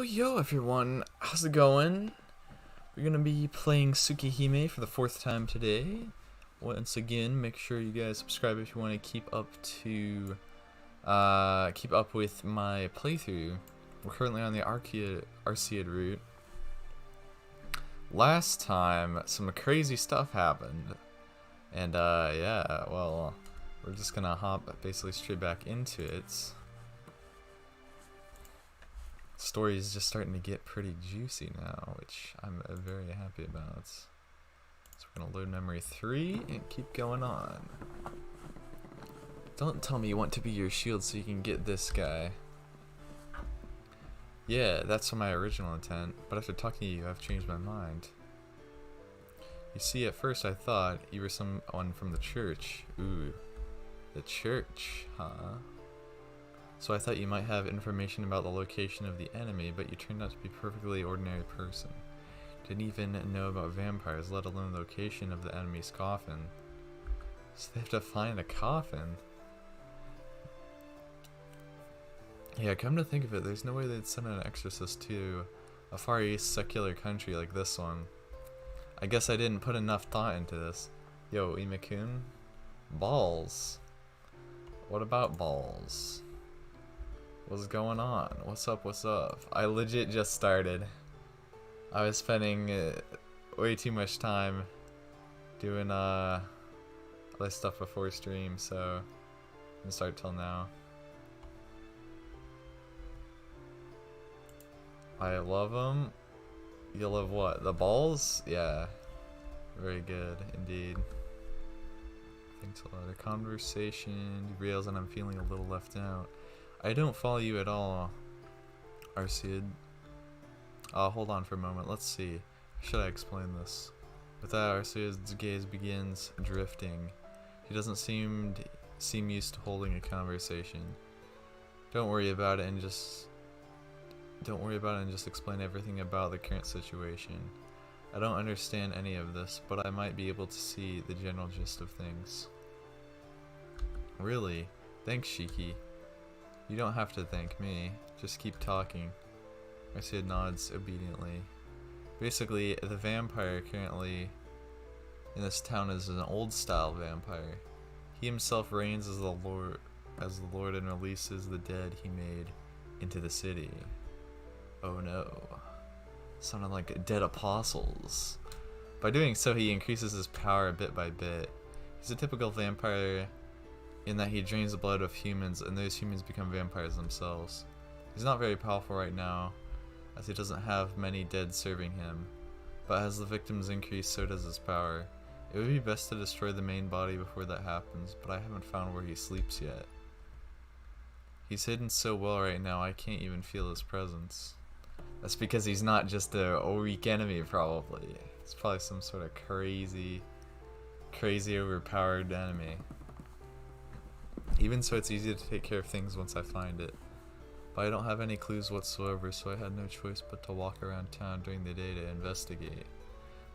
Yo everyone, how's it going? We're gonna be playing Tsukihime for the 4th time today. Once again, make sure you guys subscribe if you want to keep up with my playthrough. We're currently on the Arcueid Route. Last time, some crazy stuff happened, and yeah, well, we're just gonna hop basically straight back into it. Story is just starting to get pretty juicy now, which I'm very happy about. So we're gonna load memory 3 and keep going on. Don't tell me you want to be your shield so you can get this guy. Yeah, that's my original intent, but after talking to you, I've changed my mind. You see, at first I thought you were someone from the church. Ooh, the church, huh? So I thought you might have information about the location of the enemy, but you turned out to be a perfectly ordinary person. Didn't even know about vampires, let alone the location of the enemy's coffin. So they have to find a coffin? Yeah, come to think of it, there's no way they'd send an exorcist to a Far East secular country like this one. I guess I didn't put enough thought into this. Yo, Imakun? Balls? What about balls? What's going on? What's up, what's up? I legit just started. I was spending way too much time doing other stuff before stream, so didn't start till now. I love them. You love what? The balls? Yeah. Very good, indeed. Thanks a lot. A conversation derails and I'm feeling a little left out. I don't follow you at all, Arcueid. Hold on for a moment. Let's see. Should I explain this? With that, Arcueid's gaze begins drifting. He doesn't seem used to holding a conversation. Don't worry about it and just explain everything about the current situation. I don't understand any of this, but I might be able to see the general gist of things. Really? Thanks, Shiki. You don't have to thank me, just keep talking. Arcueid nods obediently. Basically, the vampire currently in this town is an old-style vampire. He himself reigns as the Lord and releases the dead he made into the city. Oh no. Sounded like dead apostles. By doing so, he increases his power bit by bit. He's a typical vampire in that he drains the blood of humans and those humans become vampires themselves. He's not very powerful right now, as he doesn't have many dead serving him, but as the victims increase, so does his power. It would be best to destroy the main body before that happens, but I haven't found where he sleeps yet. He's hidden so well right now, I can't even feel his presence. That's because he's not just a weak enemy, probably. He's probably some sort of crazy overpowered enemy. Even so, it's easy to take care of things once I find it. But I don't have any clues whatsoever, so I had no choice but to walk around town during the day to investigate.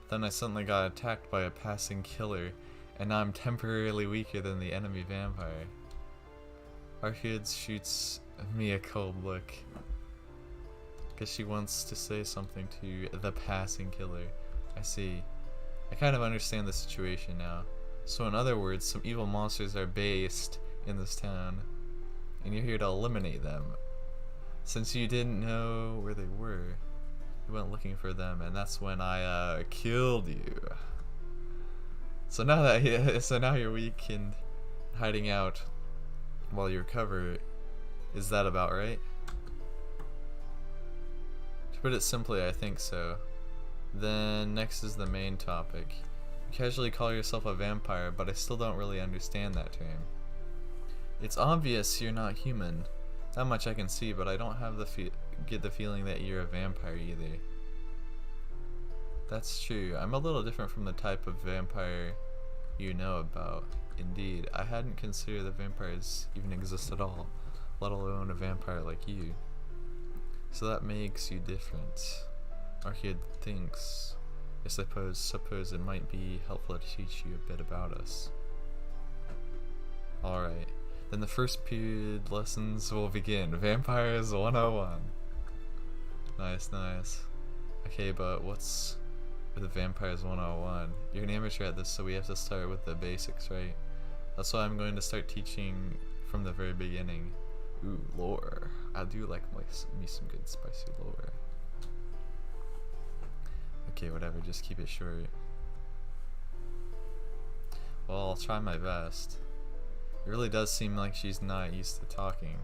But then I suddenly got attacked by a passing killer, and now I'm temporarily weaker than the enemy vampire. Arcueid shoots me a cold look. Guess she wants to say something to the passing killer. I see. I kind of understand the situation now. So in other words, some evil monsters are based in this town, and you're here to eliminate them. Since you didn't know where they were, you went looking for them, and that's when I killed you. So now you're weak and hiding out while you recover. Is that about right? To put it simply, I think so. Then next is the main topic. You casually call yourself a vampire, but I still don't really understand that term. It's obvious you're not human. That much I can see, but I don't have get the feeling that you're a vampire either. That's true. I'm a little different from the type of vampire you know about. Indeed, I hadn't considered that vampires even exist at all, let alone a vampire like you. So that makes you different. Arcueid thinks. I suppose it might be helpful to teach you a bit about us. Alright. Then the first period lessons will begin. Vampires 101. Nice, nice. Okay, but what's the Vampires 101? You're an amateur at this, so we have to start with the basics, right? That's why I'm going to start teaching from the very beginning. Ooh, lore. I do like me some good spicy lore. Okay, whatever, just keep it short. Well, I'll try my best. It really does seem like she's not used to talking.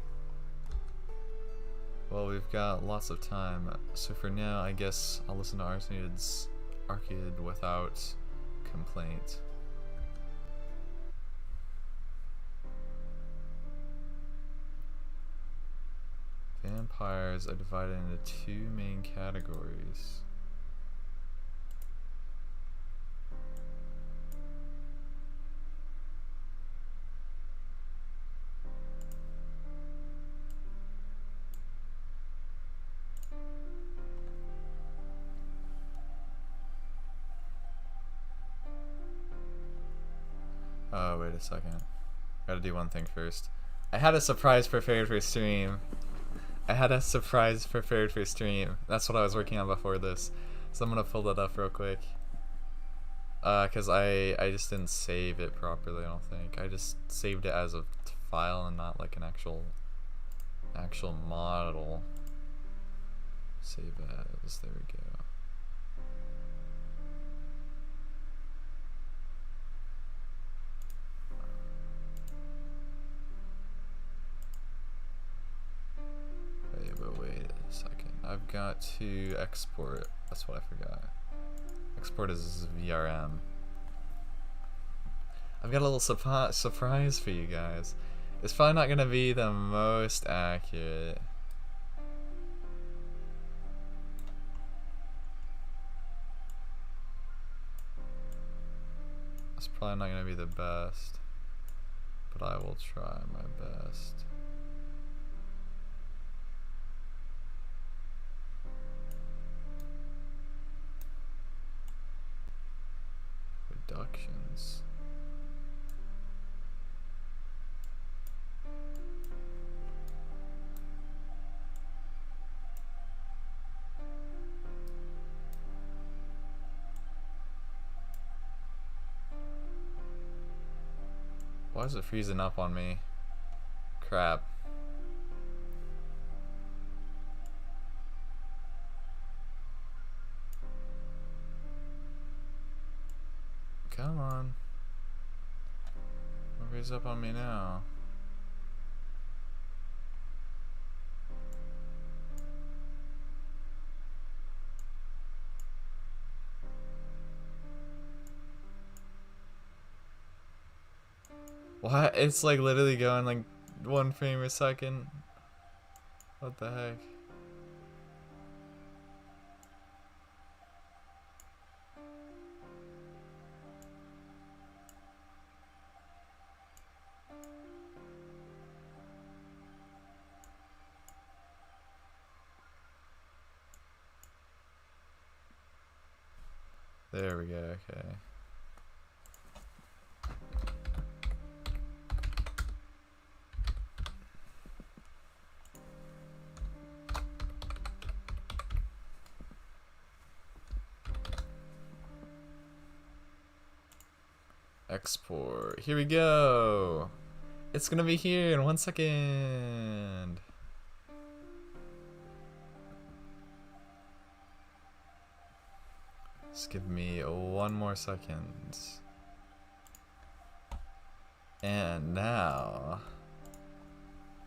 Well, we've got lots of time, so for now, I guess I'll listen to Arcueid's Arcueid without complaint. Vampires are divided into two main categories. Oh, wait a second. Gotta do one thing first. I had a surprise prepared for stream. That's what I was working on before this. So I'm gonna pull that up real quick. Cause I just didn't save it properly, I don't think. I just saved it as a file and not like an actual model. Save as, there we go. Wait a second. I've got to export. That's what I forgot. Export as VRM. I've got a little surprise for you guys. It's probably not gonna be the most accurate. It's probably not gonna be the best, but I will try my best. Reductions. Why is it freezing up on me? Crap. Come on. Don't freeze up on me now. What? It's like literally going like 1 frame a second. What the heck? There we go, okay. Export. Here we go. It's gonna be here in 1 second. Just give me 1 more second. And now,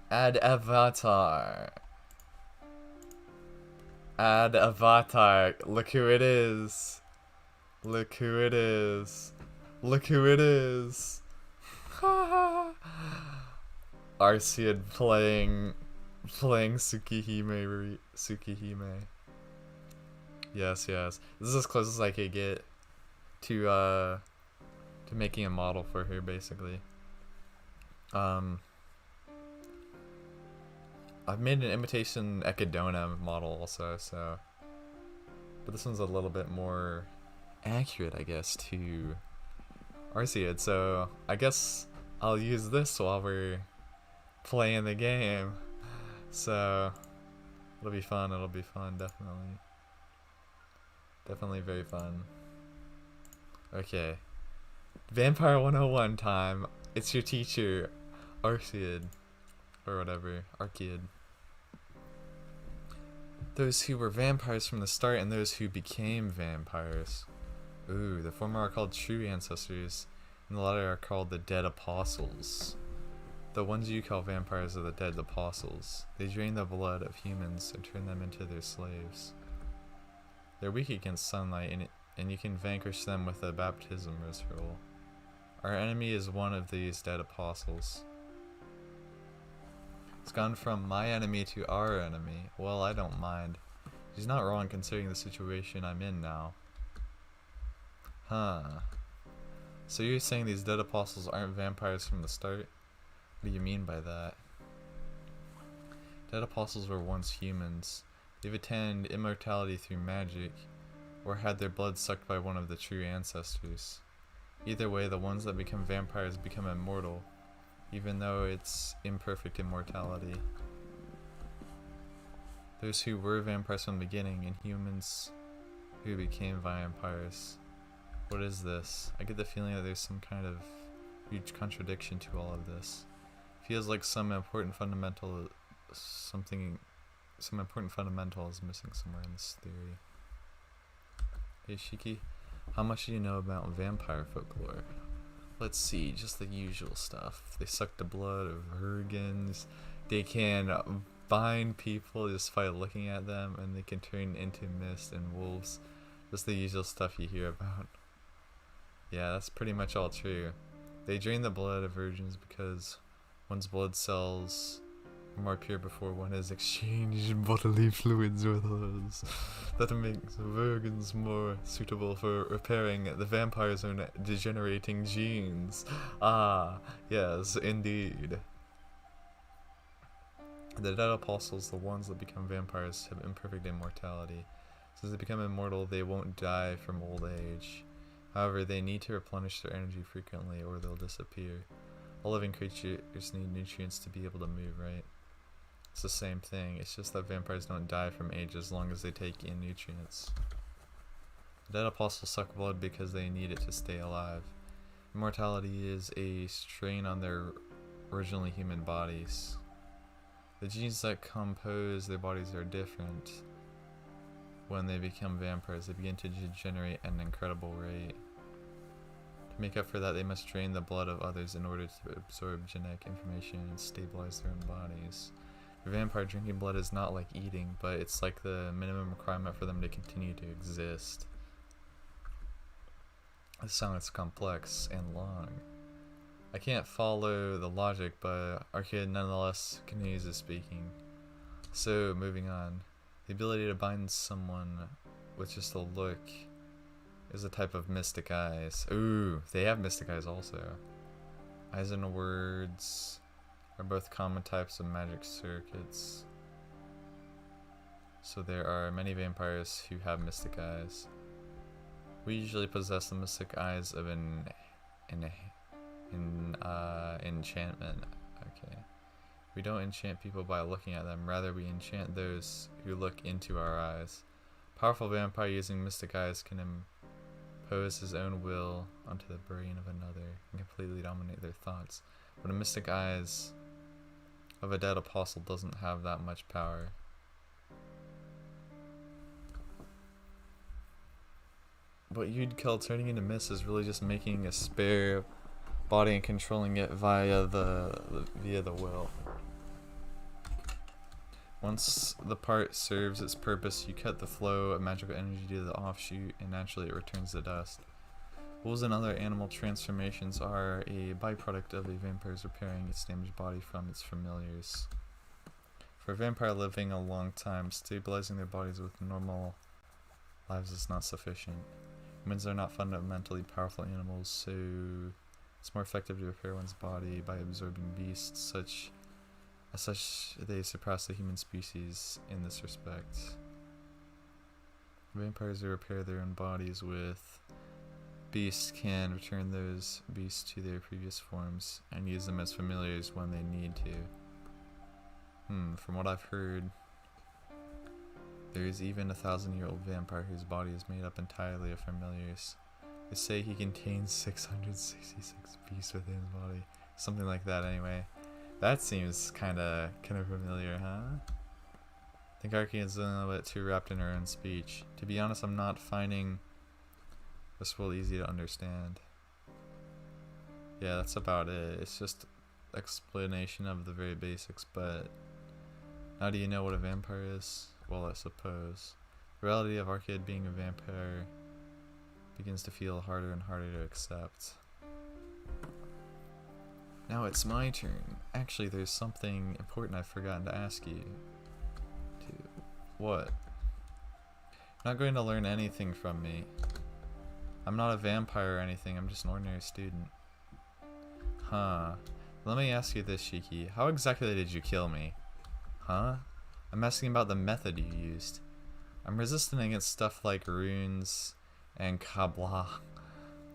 add avatar. Add avatar. Look who it is. Look who it is. Look who it is. Arcueid playing Tsukihime. Yes, yes. This is as close as I could get to making a model for her, basically. I've made an imitation Echidna model also, so, but this one's a little bit more accurate, I guess, to Arcueid, so I guess I'll use this while we're playing the game. So It'll be fun, definitely. Definitely very fun. Okay. Vampire 101 time. It's your teacher, Arcueid. Or whatever. Arcueid. Those who were vampires from the start and those who became vampires. Ooh, the former are called true ancestors, and the latter are called the dead apostles. The ones you call vampires are the dead apostles. They drain the blood of humans and turn them into their slaves. They're weak against sunlight, and you can vanquish them with a baptism ritual. Our enemy is one of these dead apostles. It's gone from my enemy to our enemy. Well, I don't mind. She's not wrong considering the situation I'm in now. Huh. So you're saying these dead apostles aren't vampires from the start? What do you mean by that? Dead apostles were once humans. They've attained immortality through magic, or had their blood sucked by one of the true ancestors. Either way, the ones that become vampires become immortal, even though it's imperfect immortality. Those who were vampires from the beginning, and humans who became vampires. What is this? I get the feeling that there's some kind of huge contradiction to all of this. Feels like some important fundamental is missing somewhere in this theory. Hey Shiki, how much do you know about vampire folklore? Let's see, just the usual stuff. They suck the blood of virgins. They can bind people just by looking at them, and they can turn into mist and wolves. Just the usual stuff you hear about. Yeah, that's pretty much all true. They drain the blood of virgins because one's blood cells are more pure before one has exchanged bodily fluids with others. That makes virgins more suitable for repairing the vampire's own degenerating genes. Ah, yes, indeed. The dead apostles, the ones that become vampires, have imperfect immortality. Since they become immortal, they won't die from old age. However, they need to replenish their energy frequently or they'll disappear. All living creatures need nutrients to be able to move, right? It's the same thing, it's just that vampires don't die from age as long as they take in nutrients. The dead apostles suck blood because they need it to stay alive. Immortality is a strain on their originally human bodies. The genes that compose their bodies are different. When they become vampires, they begin to degenerate at an incredible rate. To make up for that, they must drain the blood of others in order to absorb genetic information and stabilize their own bodies. For vampire, drinking blood is not like eating, but it's like the minimum requirement for them to continue to exist. This sounds complex and long. I can't follow the logic, but Arcueid nonetheless continues speaking. So, moving on. The ability to bind someone with just a look is a type of mystic eyes. Ooh, they have mystic eyes also. Eyes and words are both common types of magic circuits. So there are many vampires who have mystic eyes. We usually possess the mystic eyes of enchantment. Okay. We don't enchant people by looking at them, rather we enchant those who look into our eyes. A powerful vampire using mystic eyes can impose his own will onto the brain of another and completely dominate their thoughts. But the mystic eyes of a dead apostle doesn't have that much power. What you'd call turning into mist is really just making a spare body and controlling it via the will. Once the part serves its purpose, you cut the flow of magical energy to the offshoot, and naturally it returns to dust. Wolves and other animal transformations are a byproduct of a vampire's repairing its damaged body from its familiars. For a vampire living a long time, stabilizing their bodies with normal lives is not sufficient. Humans are not fundamentally powerful animals, so it's more effective to repair one's body by absorbing beasts. As such, they surpass the human species in this respect. Vampires who repair their own bodies with beasts can return those beasts to their previous forms and use them as familiars when they need to. From what I've heard, There is even a 1,000-year-old vampire whose body is made up entirely of familiars. They say he contains 666 beasts within his body. Something like that anyway. That seems kinda familiar, huh? I think Arcueid's a little bit too wrapped in her own speech. To be honest, I'm not finding this world easy to understand. Yeah, that's about it. It's just explanation of the very basics, but now do you know what a vampire is? Well, I suppose. The reality of Arcueid being a vampire begins to feel harder and harder to accept. Now it's my turn. Actually, there's something important I've forgotten to ask you. What? You're not going to learn anything from me. I'm not a vampire or anything, I'm just an ordinary student. Huh. Let me ask you this, Shiki. How exactly did you kill me? Huh? I'm asking about the method you used. I'm resistant against stuff like runes and kabla,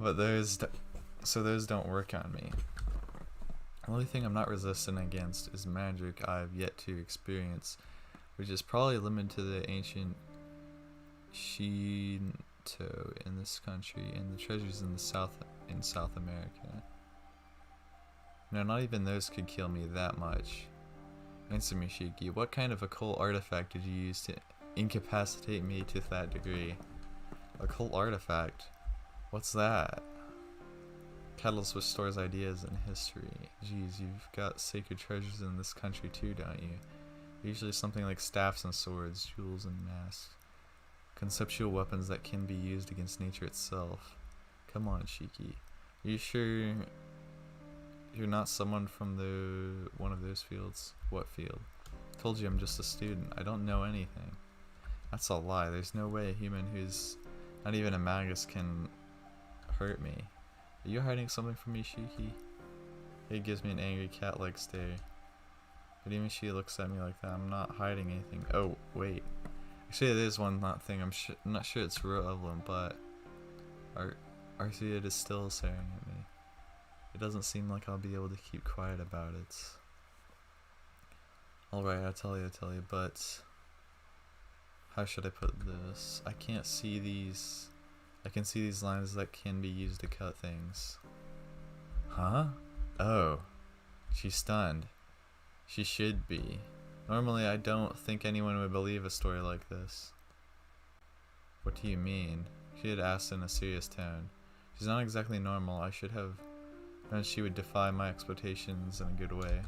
but those don't work on me. The only thing I'm not resistant against is magic I've yet to experience, which is probably limited to the ancient Shinto in this country and the treasures in South America. No, not even those could kill me that much. Answer me, Shiki. What kind of occult artifact did you use to incapacitate me to that degree? Occult artifact? What's that? Catalyst which stores ideas and history. Geez, you've got sacred treasures in this country too, don't you? Usually something like staffs and swords, jewels and masks. Conceptual weapons that can be used against nature itself. Come on, Shiki. Are you sure you're not someone from one of those fields? What field? I told you I'm just a student. I don't know anything. That's a lie. There's no way a human who's not even a magus can hurt me. Are you hiding something from me, Shiki? It gives me an angry cat-like stare. But even she looks at me like that. I'm not hiding anything. Oh, wait. Actually, there's one thing. I'm not sure it's relevant, but Arcueid is still staring at me. It doesn't seem like I'll be able to keep quiet about it. Alright, I'll tell you, but how should I put this? I can't see these. I can see these lines that can be used to cut things. Huh? Oh. She's stunned. She should be. Normally, I don't think anyone would believe a story like this. What do you mean? She had asked in a serious tone. She's not exactly normal. I should have known she would defy my expectations in a good way.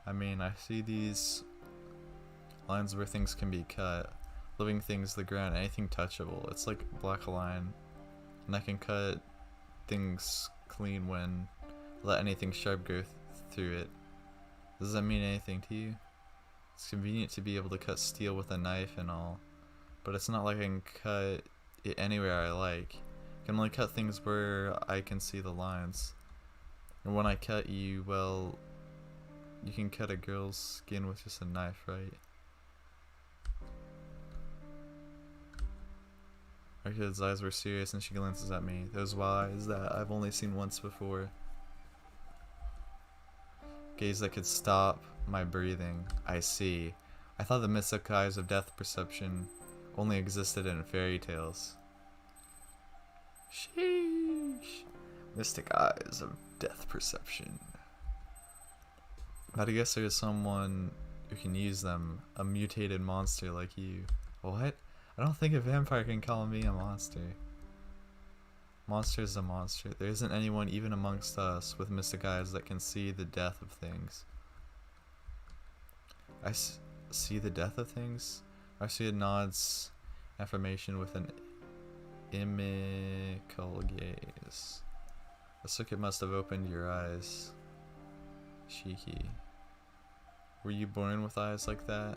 I mean, I see these lines where things can be cut. Living things, the ground, anything touchable. It's like a black line. And I can cut things clean when let anything sharp go through it. Does that mean anything to you? It's convenient to be able to cut steel with a knife and all, but it's not like I can cut it anywhere I like. I can only cut things where I can see the lines. And when I cut you, well, you can cut a girl's skin with just a knife, right? Arcueid's eyes were serious and she glances at me. Those wild eyes that I've only seen once before. Gaze that could stop my breathing. I see. I thought the mystic eyes of death perception only existed in fairy tales. Sheesh. Mystic eyes of death perception. But I guess there's someone who can use them. A mutated monster like you. What? I don't think a vampire can call me a monster. Monster is a monster. There isn't anyone even amongst us with mystic eyes that can see the death of things. I see the death of things? Arcueid nods affirmation with an inimical gaze. The circuit must have opened your eyes. Shiki. Were you born with eyes like that?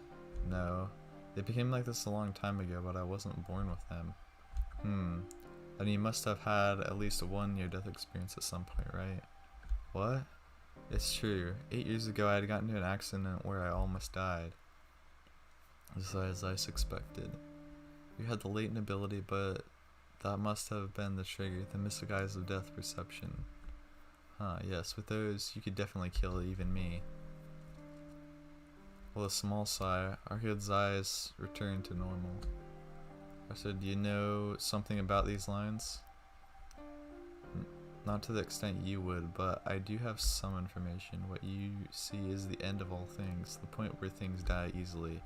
No. They became like this a long time ago, but I wasn't born with them. Then you must have had at least one near-death experience at some point, right? What? It's true. 8 years ago I had gotten into an accident where I almost died. Just as I suspected. You had the latent ability, but that must have been the trigger, the mystic eyes of death perception. Huh, yes, with those you could definitely kill even me. With a small sigh, Arcueid's eyes returned to normal. I said, "Do you know something about these lines?" Not to the extent you would, but I do have some information. What you see is the end of all things, the point where things die easily.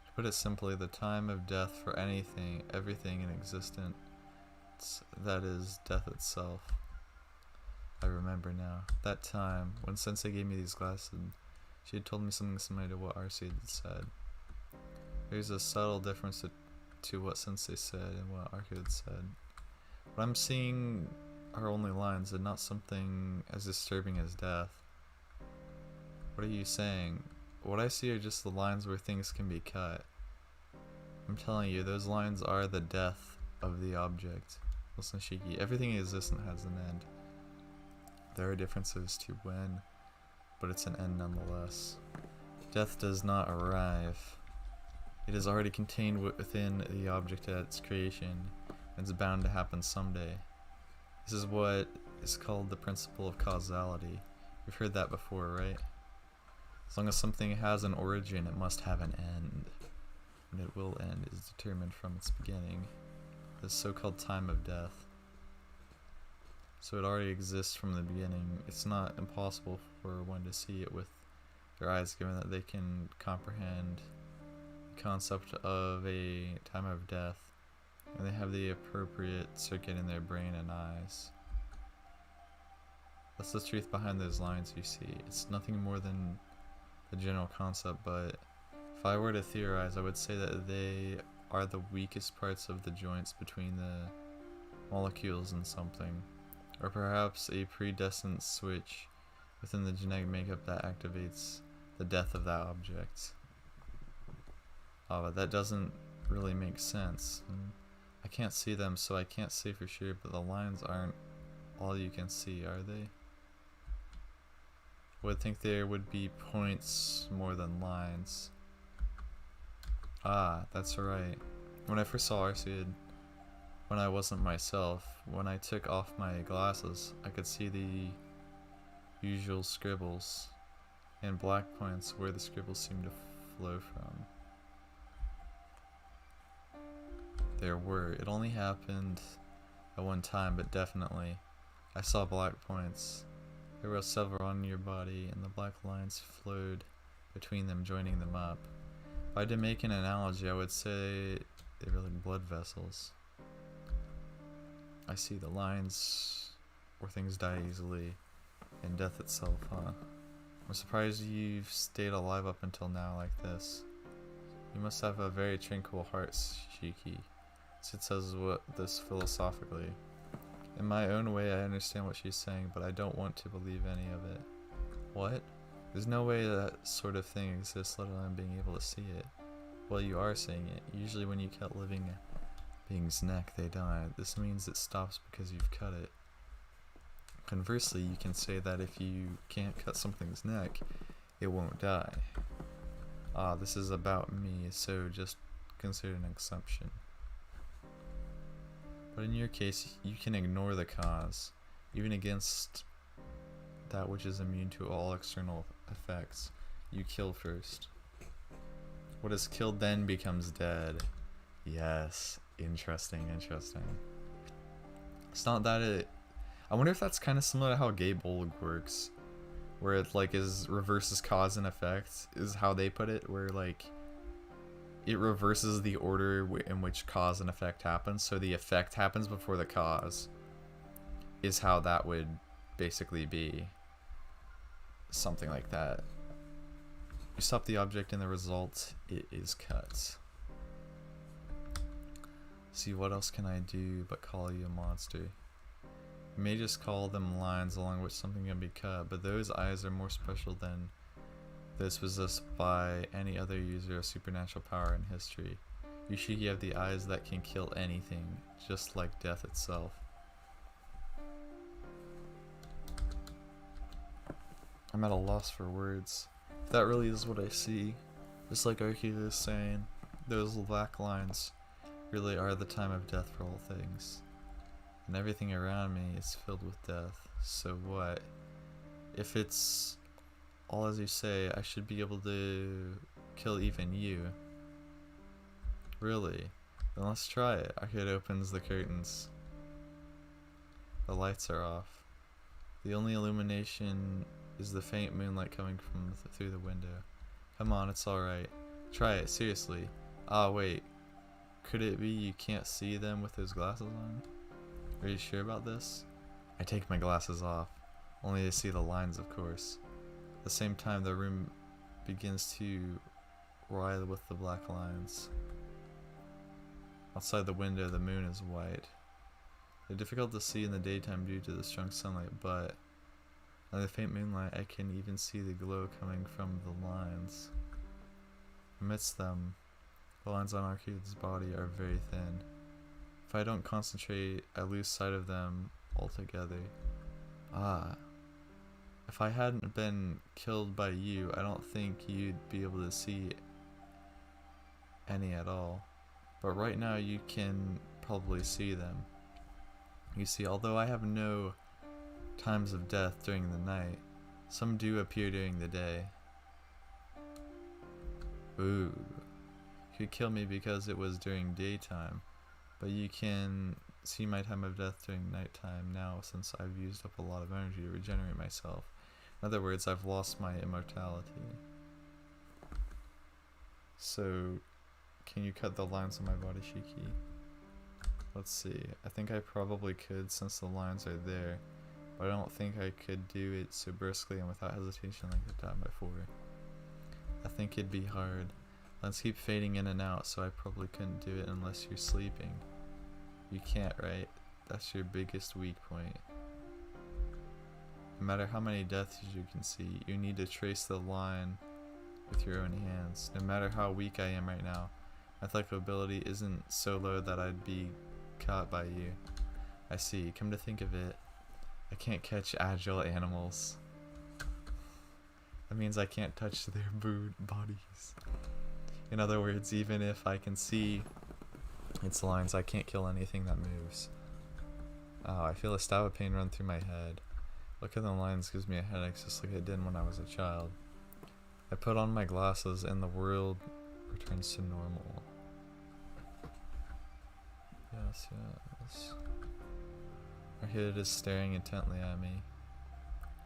To put it simply, the time of death for anything, everything in existence, that is, death itself. I remember now. That time, when Sensei gave me these glasses, she had told me something similar to what Arcueid had said. There's a subtle difference to what Sensei said and what Arcueid said. What I'm seeing are only lines and not something as disturbing as death. What are you saying? What I see are just the lines where things can be cut. I'm telling you, those lines are the death of the object. Listen, Shiki, everything existent has an end. There are differences to when, but it's an end nonetheless. Death does not arrive. It is already contained within the object at its creation, and it's bound to happen someday. This is what is called the principle of causality. You've heard that before, right? As long as something has an origin, it must have an end. When it will end is determined from its beginning, the so-called time of death. So it already exists from the beginning. It's not impossible for one to see it with their eyes, given that they can comprehend the concept of a time of death, and they have the appropriate circuit in their brain and eyes. That's the truth behind those lines you see. It's nothing more than the general concept, but if I were to theorize, I would say that they are the weakest parts of the joints between the molecules in something, or perhaps a predestined switch within the genetic makeup that activates the death of that object. But that doesn't really make sense. I can't see them, so I can't say for sure, but the lines aren't all you can see, are they? I would think there would be points more than lines. Ah, that's right. When I first saw Arcueid, when I wasn't myself, when I took off my glasses, I could see the usual scribbles and black points where the scribbles seemed to flow from. There were. It only happened at one time, but definitely. I saw black points. There were several on your body, and the black lines flowed between them, joining them up. If I had to make an analogy, I would say they were like blood vessels. I see the lines where things die easily, and death itself, huh? I'm surprised you've stayed alive up until now like this. You must have a very tranquil heart, Shiki. It says this philosophically. In my own way, I understand what she's saying, but I don't want to believe any of it. What? There's no way that sort of thing exists, let alone being able to see it. Well, you are seeing it. Usually when you cut living being's neck, they die. This means it stops because you've cut it. Conversely, you can say that if you can't cut something's neck, it won't die. Ah, this is about me, so just consider an exception. But in your case, you can ignore the cause, even against that which is immune to all external effects. You kill first. What is killed then becomes dead. Yes, interesting. It's not that it... I wonder if that's kind of similar to how gay Bolg works, where it like is reverses cause and effect, is how they put it, where like it reverses the order in which cause and effect happens, so the effect happens before the cause, is how that would basically be. Something like that. You stop the object and the result, it is cut. See, what else can I do but call you a monster? You may just call them lines along which something can be cut, but those eyes are more special than those possessed by any other user of supernatural power in history. You Shiki have the eyes that can kill anything, just like death itself. I'm at a loss for words. If that really is what I see, just like Arcueid is saying, those black lines really are the time of death for all things. And everything around me is filled with death. So what? If it's all as you say, I should be able to kill even you. Really? Then let's try it. Arcueid opens the curtains. The lights are off. The only illumination is the faint moonlight coming from through the window. Come on, it's alright. Try it, seriously. Ah, wait. Could it be you can't see them with those glasses on? Are you sure about this? I take my glasses off, only to see the lines, of course. At the same time, the room begins to writhe with the black lines. Outside the window, the moon is white. They're difficult to see in the daytime due to the strong sunlight, but under the faint moonlight, I can even see the glow coming from the lines. Amidst them, the lines on Arcueid's body are very thin. If I don't concentrate, I lose sight of them altogether. Ah. If I hadn't been killed by you, I don't think you'd be able to see any at all. But right now you can probably see them. You see, although I have no times of death during the night, some do appear during the day. Ooh. You could kill me because it was during daytime, but you can see my time of death during nighttime now since I've used up a lot of energy to regenerate myself. In other words, I've lost my immortality. So, can you cut the lines on my body, Shiki? Let's see. I think I probably could since the lines are there, but I don't think I could do it so briskly and without hesitation like I've done before. I think it'd be hard. Lines keep fading in and out, so I probably couldn't do it unless you're sleeping. You can't, right? That's your biggest weak point. No matter how many deaths you can see, you need to trace the line with your own hands. No matter how weak I am right now, my athletic ability isn't so low that I'd be caught by you. I see. Come to think of it, I can't catch agile animals. That means I can't touch their bodies. In other words, even if I can see its lines, I can't kill anything that moves. Oh, I feel a stab of pain run through my head. Looking at the lines gives me a headache just like it did when I was a child. I put on my glasses and the world returns to normal. Yes, yes. Arcueid is staring intently at me.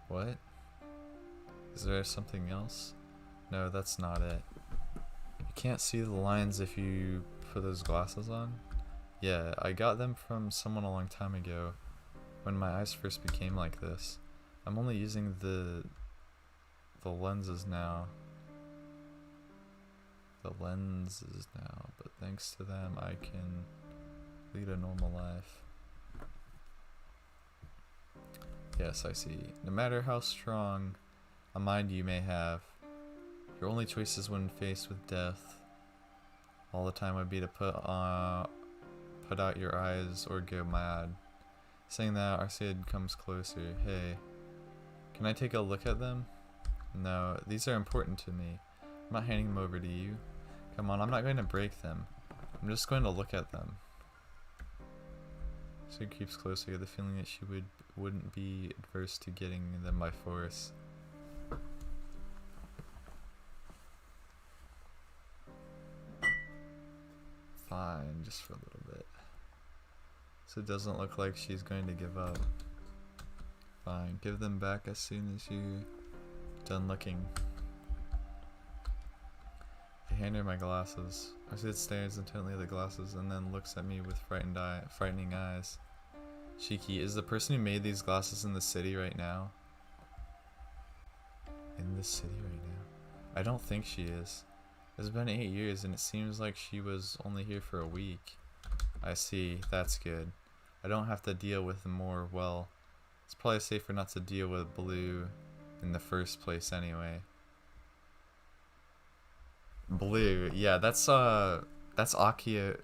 What? Is there something else? No, that's not it. You can't see the lines if you put those glasses on? Yeah, I got them from someone a long time ago, when my eyes first became like this. I'm only using the lenses now. But thanks to them I can lead a normal life. Yes, I see. No matter how strong a mind you may have, your only choices when faced with death all the time would be to put out your eyes or go mad. Saying that, Arcueid comes closer. Hey, can I take a look at them? No, these are important to me. I'm not handing them over to you. Come on, I'm not going to break them. I'm just going to look at them. Arcueid creeps closer with the feeling that she wouldn't be adverse to getting them by force. Fine, just for a little bit. So it doesn't look like she's going to give up. Fine, give them back as soon as you're done looking. I hand her my glasses. Arcueid stares intently at the glasses and then looks at me with frightening eyes. Shiki, is the person who made these glasses in the city right now? In the city right now? I don't think she is. It's been 8 years and it seems like she was only here for a week. I see, that's good. I don't have to deal with more, well, it's probably safer not to deal with Blue in the first place anyway. Blue, yeah, that's Akio,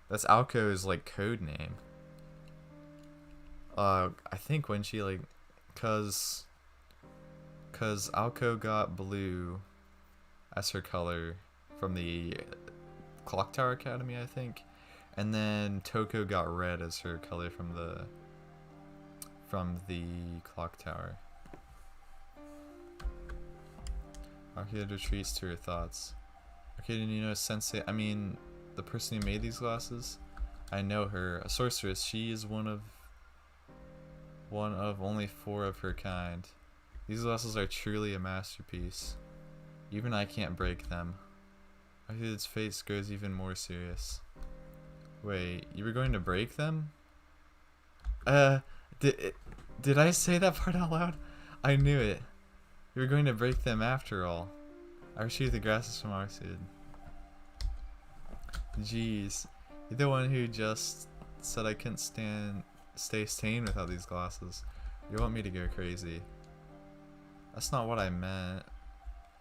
that's Alco's like code name. I think when she like, cause Alco got Blue as her color from the Clock Tower Academy, I think, and then Toko got red as her color from the Clock Tower. Arcueid retreats to her thoughts. Okay, and you know Sensei, I mean, the person who made these glasses? I know her. A sorceress. She is one of only 4 of her kind. These glasses are truly a masterpiece. Even I can't break them. Arcueid's face grows even more serious. Wait, you were going to break them? Did I say that part out loud? I knew it. You were going to break them after all. I received the glasses from Arcueid. Jeez. You're the one who just said I couldn't stay sane without these glasses. You want me to go crazy. That's not what I meant.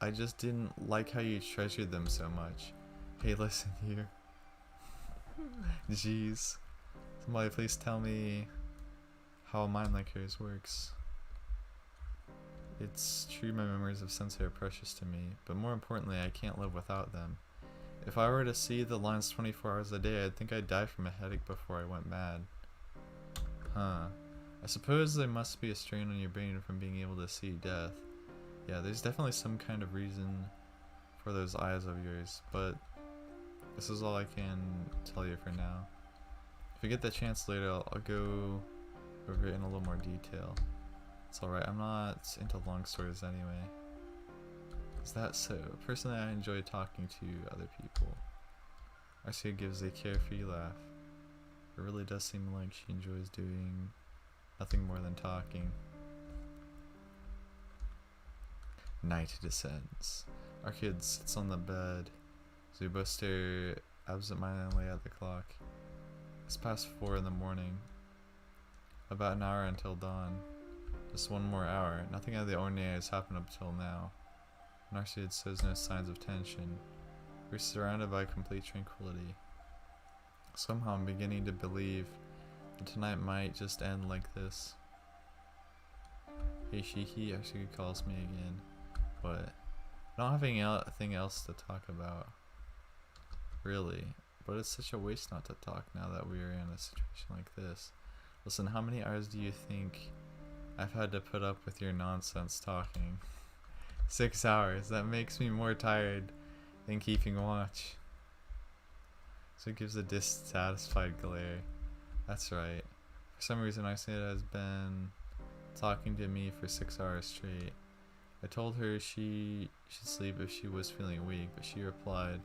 I just didn't like how you treasured them so much. Hey, listen here. Jeez. Somebody please tell me how a mind like yours works. It's true my memories of Sensei are precious to me, but more importantly, I can't live without them. If I were to see the lines 24 hours a day, I'd think I'd die from a headache before I went mad. Huh. I suppose there must be a strain on your brain from being able to see death. Yeah, there's definitely some kind of reason for those eyes of yours, but this is all I can tell you for now. If I get the chance later, I'll go over it in a little more detail. It's alright, I'm not into long stories anyway. Is that so? Personally, I enjoy talking to other people. Arcueid gives a carefree laugh. It really does seem like she enjoys doing nothing more than talking. Night descends. Arcueid sits on the bed as we both stare absent-mindedly at the clock. It's past 4 in the morning. About an hour until dawn. Just one more hour. Nothing out of the ordinary has happened up till now. And Arcueid shows no signs of tension. We're surrounded by complete tranquility. Somehow I'm beginning to believe that tonight might just end like this. Hey Shiki, Arcueid calls me again. But I don't have anything else to talk about. Really. But it's such a waste not to talk now that we are in a situation like this. Listen, how many hours do you think I've had to put up with your nonsense talking? 6 hours. That makes me more tired than keeping watch. So it gives a dissatisfied glare. That's right. For some reason Arcueid has been talking to me for 6 hours straight. I told her she should sleep if she was feeling weak, but she replied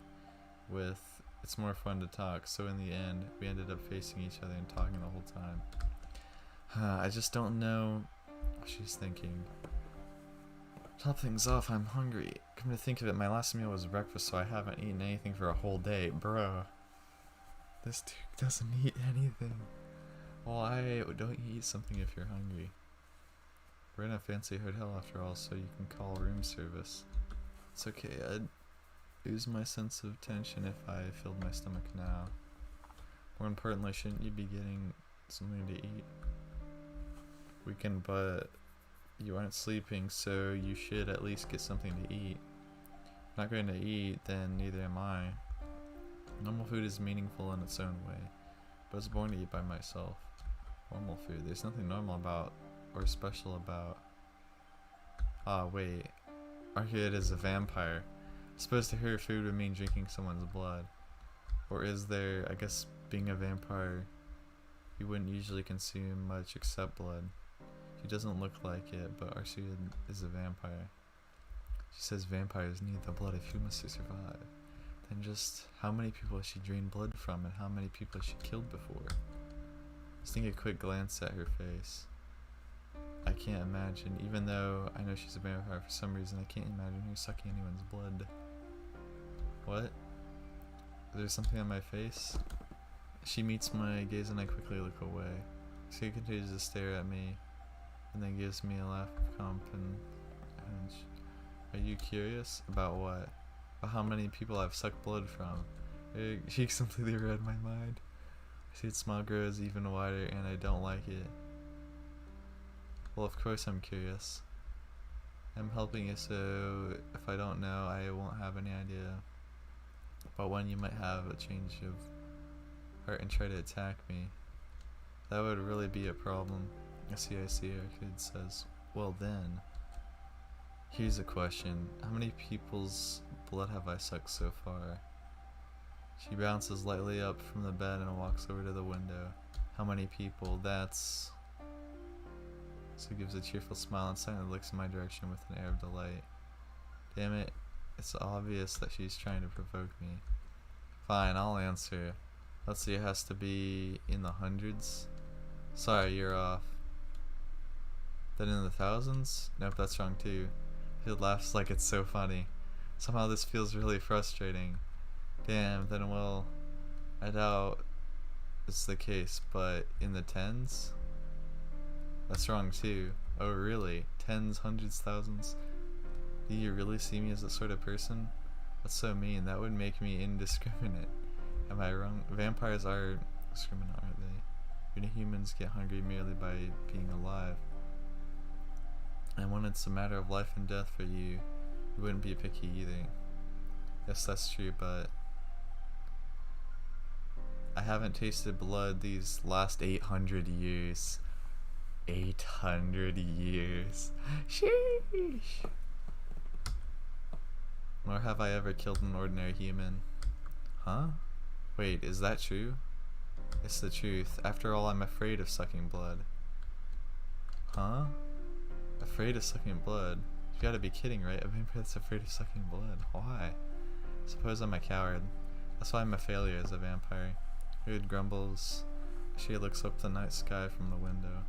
with, "It's more fun to talk," so in the end, we ended up facing each other and talking the whole time. I just don't know what she's thinking. Top things off, I'm hungry. Come to think of it, my last meal was breakfast, so I haven't eaten anything for a whole day. Bruh. This dude doesn't eat anything. Why don't you eat something if you're hungry? We're in a fancy hotel after all, so you can call room service. It's okay, I'd lose my sense of tension if I filled my stomach now. More importantly, shouldn't you be getting something to eat? We can, but you aren't sleeping, so you should at least get something to eat. If you're not going to eat, then neither am I. Normal food is meaningful in its own way, but I was born to eat by myself. Normal food, there's nothing normal about or special about. Ah, wait. Arcueid is a vampire. I suppose to her food would mean drinking someone's blood. Or is there, I guess being a vampire, you wouldn't usually consume much except blood. She doesn't look like it, but Arcueid is a vampire. She says vampires need the blood of humans to survive. Then just how many people has she drained blood from and how many people has she killed before? Just take a quick glance at her face. I can't imagine, even though I know she's a vampire for some reason, I can't imagine her sucking anyone's blood. What? Is there something on my face? She meets my gaze and I quickly look away. She continues to stare at me and then gives me a laugh of comprehension. Are you curious? About what? About how many people I've sucked blood from? Her cheeks completely read my mind. Arcueid's smile grows even wider and I don't like it. Well, of course I'm curious. I'm helping you, so if I don't know, I won't have any idea about when you might have a change of heart and try to attack me. That would really be a problem. I see, Arcueid says. Well then, here's a question. How many people's blood have I sucked so far? She bounces lightly up from the bed and walks over to the window. How many people? That's... Sue gives a cheerful smile and silently looks in my direction with an air of delight. Damn it, it's obvious that she's trying to provoke me. Fine, I'll answer. Let's see, it has to be in the hundreds? Sorry, you're off. Then in the thousands? Nope, that's wrong too. He laughs like it's so funny. Somehow this feels really frustrating. Damn, then well, I doubt it's the case, but in the tens? That's wrong too. Oh really? Tens, hundreds, thousands? Do you really see me as that sort of person? That's so mean. That would make me indiscriminate. Am I wrong? Vampires are discriminate, aren't they? You know, humans get hungry merely by being alive. And when it's a matter of life and death for you, you wouldn't be picky either. Yes, that's true, but I haven't tasted blood these last 800 years. 800 years. Sheesh. Nor have I ever killed an ordinary human. Huh? Wait, is that true? It's the truth. After all, I'm afraid of sucking blood. Huh? Afraid of sucking blood? You gotta be kidding, right? A vampire that's afraid of sucking blood. Why? Suppose I'm a coward. That's why I'm a failure as a vampire. Arcueid grumbles. She looks up the night sky from the window.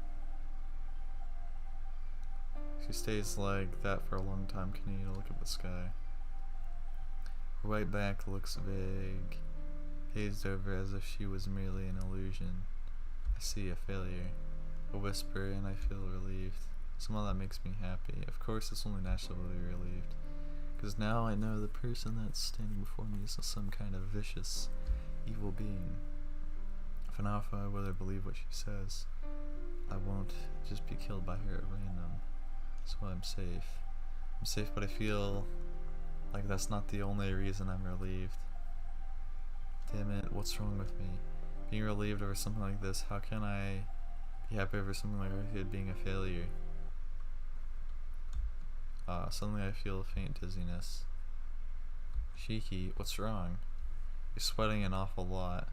She stays like that for a long time, continuing to look at the sky. Her white back looks vague, hazed over as if she was merely an illusion. I see a failure, a whisper, and I feel relieved. Somehow that makes me happy. Of course, it's only natural to be relieved, because now I know the person that's standing before me is some kind of vicious, evil being. For now, if I whether believe what she says, I won't just be killed by her at random. So I'm safe. I'm safe, but I feel like that's not the only reason I'm relieved. Damn it, what's wrong with me? Being relieved over something like this, how can I be happy over something like Arcueid being a failure? Suddenly I feel a faint dizziness. Shiki, what's wrong? You're sweating an awful lot.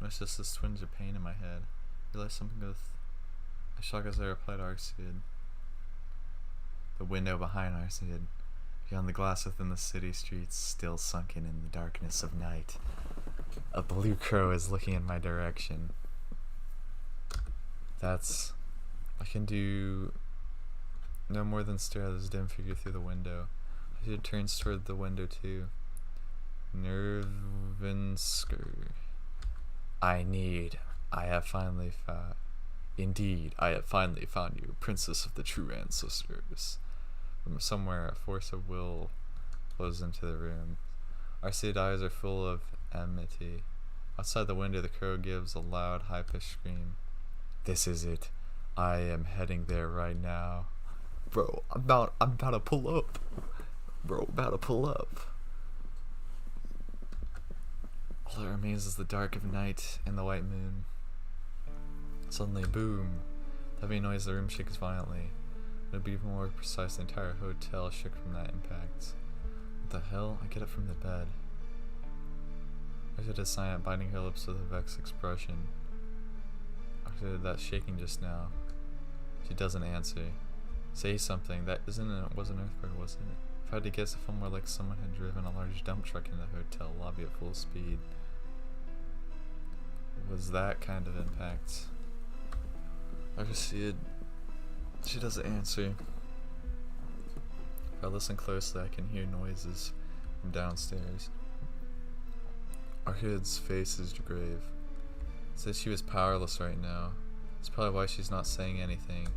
It's just this twinge of pain in my head. I realized something with a shock as I replied to Arcueid. The window behind Arcueid, beyond the glass within the city streets, still sunken in the darkness of night. A blue crow is looking in my direction. I can do no more than stare at this dim figure through the window. Arcueid turns toward the window too. Nervinsker. I have finally found. Indeed, I have finally found you, princess of the true ancestors. From somewhere, a force of will flows into the room. Arcueid's eyes are full of enmity. Outside the window, the crow gives a loud, high-pitched scream. This is it. I am heading there right now. Bro, I'm about to pull up. All that remains is the dark of night and the white moon. Suddenly, boom! The heavy noise of the room shakes violently. To be even more precise, the entire hotel shook from that impact. What the hell? I get up from the bed. Arcueid is silent, biting her lips with a vexed expression. Arcueid, that's shaking just now. She doesn't answer. Say something. That was an earthquake, wasn't it? If I had to guess, it felt more like someone had driven a large dump truck into the hotel lobby at full speed. It was that kind of impact. Arcueid, she doesn't answer. If I listen closely, I can hear noises from downstairs. Arcueid's face is grave. It says she was powerless right now. That's probably why she's not saying anything.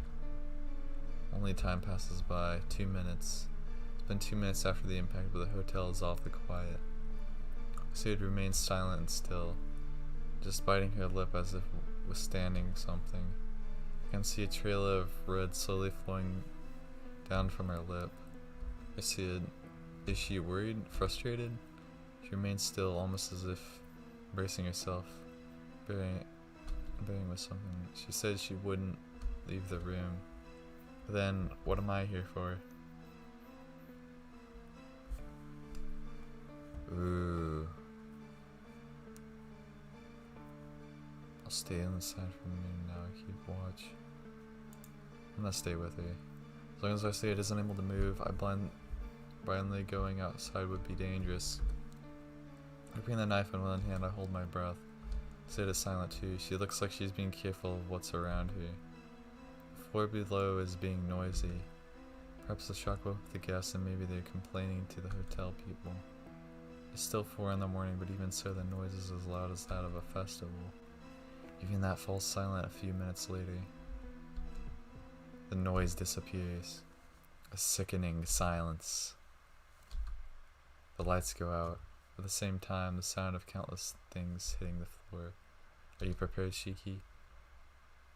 Only time passes by. 2 minutes. It's been 2 minutes after the impact, but the hotel is awfully quiet. Arcueid remains silent and still, just biting her lip as if withstanding something. I can see a trail of red slowly flowing down from her lip. Arcueid, is she worried? Frustrated? She remains still, almost as if bracing herself, bearing with something. She said she wouldn't leave the room. Then, what am I here for? Ooh. I'll stay on the side from the moon now. Keep watch. I'm gonna stay with her. As long as I stay is unable to move, blindly going outside would be dangerous. Gripping the knife in one hand, I hold my breath. Sid is silent too. She looks like she's being careful of what's around her. The floor below is being noisy. Perhaps the shock woke the guests and maybe they're complaining to the hotel people. It's still 4 in the morning, but even so the noise is as loud as that of a festival. Even that falls silent a few minutes later. The noise disappears. A sickening silence. The lights go out. At the same time, the sound of countless things hitting the floor. Are you prepared, Shiki?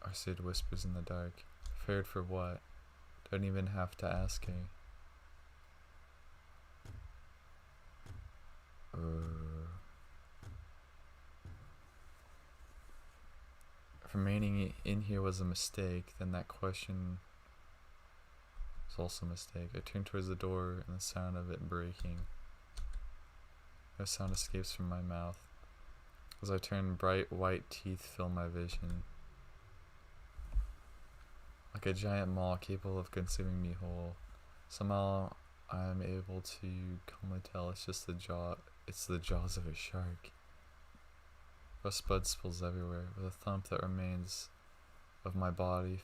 Arcueid whispers in the dark. Prepared for what? Don't even have to ask her. If remaining in here was a mistake, then that question was also a mistake. I turn towards the door and the sound of it breaking. No sound escapes from my mouth. As I turn, bright white teeth fill my vision. Like a giant maw capable of consuming me whole. Somehow I am able to calmly tell it's just the jaws of a shark. Rust blood spills everywhere, with a thump that remains of my body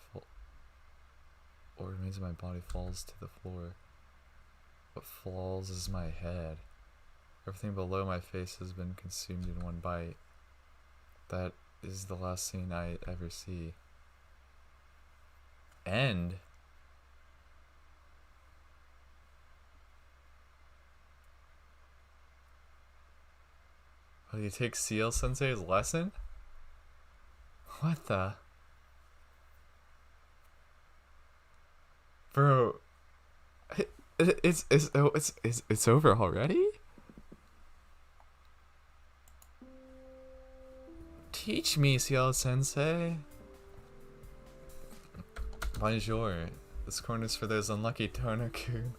falls to the floor. What falls is my head. Everything below my face has been consumed in one bite. That is the last scene I ever see. End? Oh, you take Seal Sensei's lesson? What the? Bro, it's over already? Teach me, Seal Sensei. Bonjour. This corner's for those unlucky Tonaku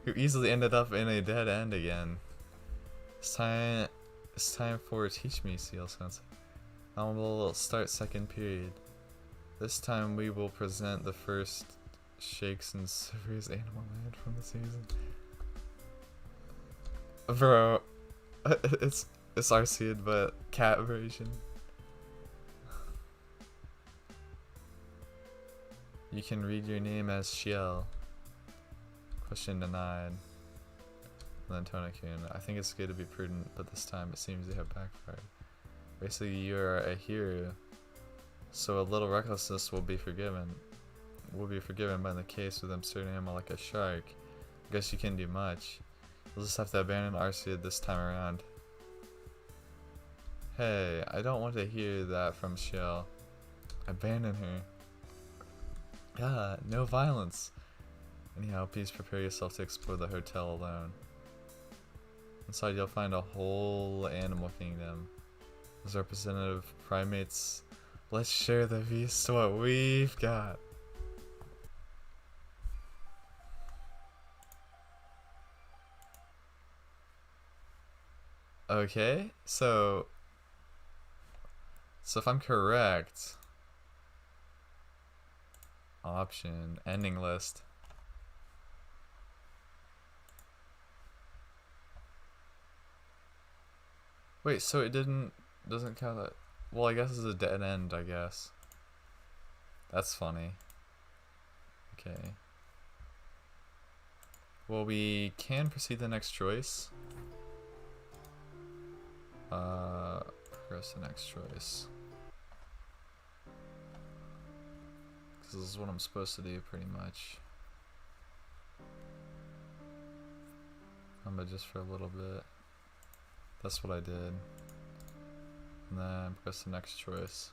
who easily ended up in a dead end again. It's time for Teach Me, Seal Sensei. Now we'll start second period. This time we will present the first Shakes and Shivers Animal Land from the season. Bro, it's Arcueid, but cat version. You can read your name as Shiel. Question denied. And then Tonakun. I think it's good to be prudent, but this time it seems to have backfired. Basically, you're a hero, so a little recklessness will be forgiven. Will be forgiven by the case with a certain animal like a shark. I guess you can't do much. You'll just have to abandon Arcueid this time around. Hey, I don't want to hear that from Shiel. Abandon her. Yeah, no violence. Anyhow, please prepare yourself to explore the hotel alone. Inside you'll find a whole animal kingdom. As representative primates, let's share the feast what we've got. Okay, so if I'm correct, option, ending list. Wait, so it doesn't count that. Well, I guess it's a dead end, I guess. That's funny. Okay. Well, we can proceed to the next choice. Press the next choice. This is what I'm supposed to do, pretty much. But just for a little bit. That's what I did. And then press the next choice.